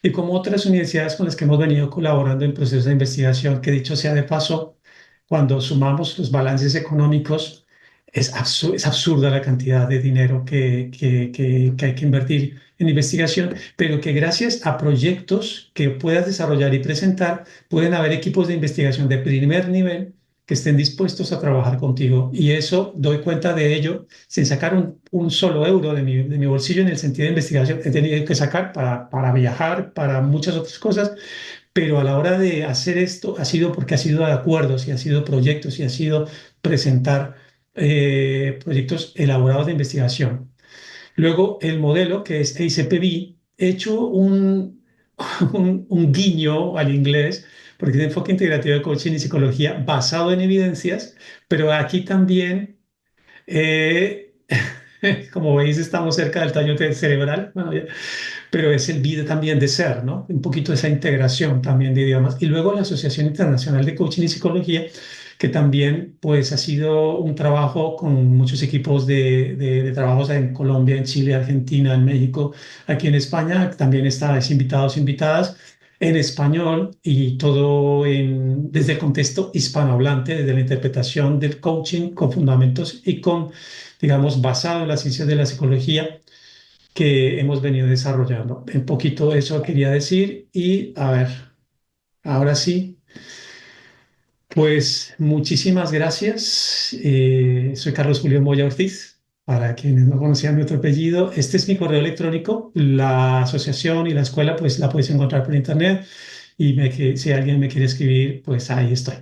y como otras universidades con las que hemos venido colaborando en procesos de investigación, que dicho sea de paso, cuando sumamos los balances económicos, es absurda la cantidad de dinero que hay que invertir en investigación, pero que gracias a proyectos que puedas desarrollar y presentar, pueden haber equipos de investigación de primer nivel que estén dispuestos a trabajar contigo. Y eso doy cuenta de ello sin sacar un solo euro de mi bolsillo en el sentido de investigación. He tenido que sacar para viajar, para muchas otras cosas, pero a la hora de hacer esto ha sido porque ha sido de acuerdos y ha sido proyectos y ha sido presentar proyectos elaborados de investigación. Luego el modelo que es ACPB, he hecho un guiño al inglés, porque es de enfoque integrativo de coaching y psicología basado en evidencias, pero aquí también, eh, como veis, estamos cerca del tallo cerebral, bueno, pero es el vida también de ser, ¿no? Un poquito esa integración también de idiomas. Y luego la Asociación Internacional de Coaching y Psicología, que también pues ha sido un trabajo con muchos equipos de trabajos en Colombia, en Chile, Argentina, en México, aquí en España, también estáis invitados, invitadas en español y todo desde el contexto hispanohablante, desde la interpretación del coaching con fundamentos y con, digamos, basado en las ciencias de la psicología que hemos venido desarrollando. Un poquito eso quería decir y a ver, ahora sí, pues muchísimas gracias. Soy Carlos Julio Moya Ortiz. Para quienes no conocían mi otro apellido, este es mi correo electrónico. La asociación y la escuela, pues la puedes encontrar por internet. Y si alguien me quiere escribir, pues ahí estoy.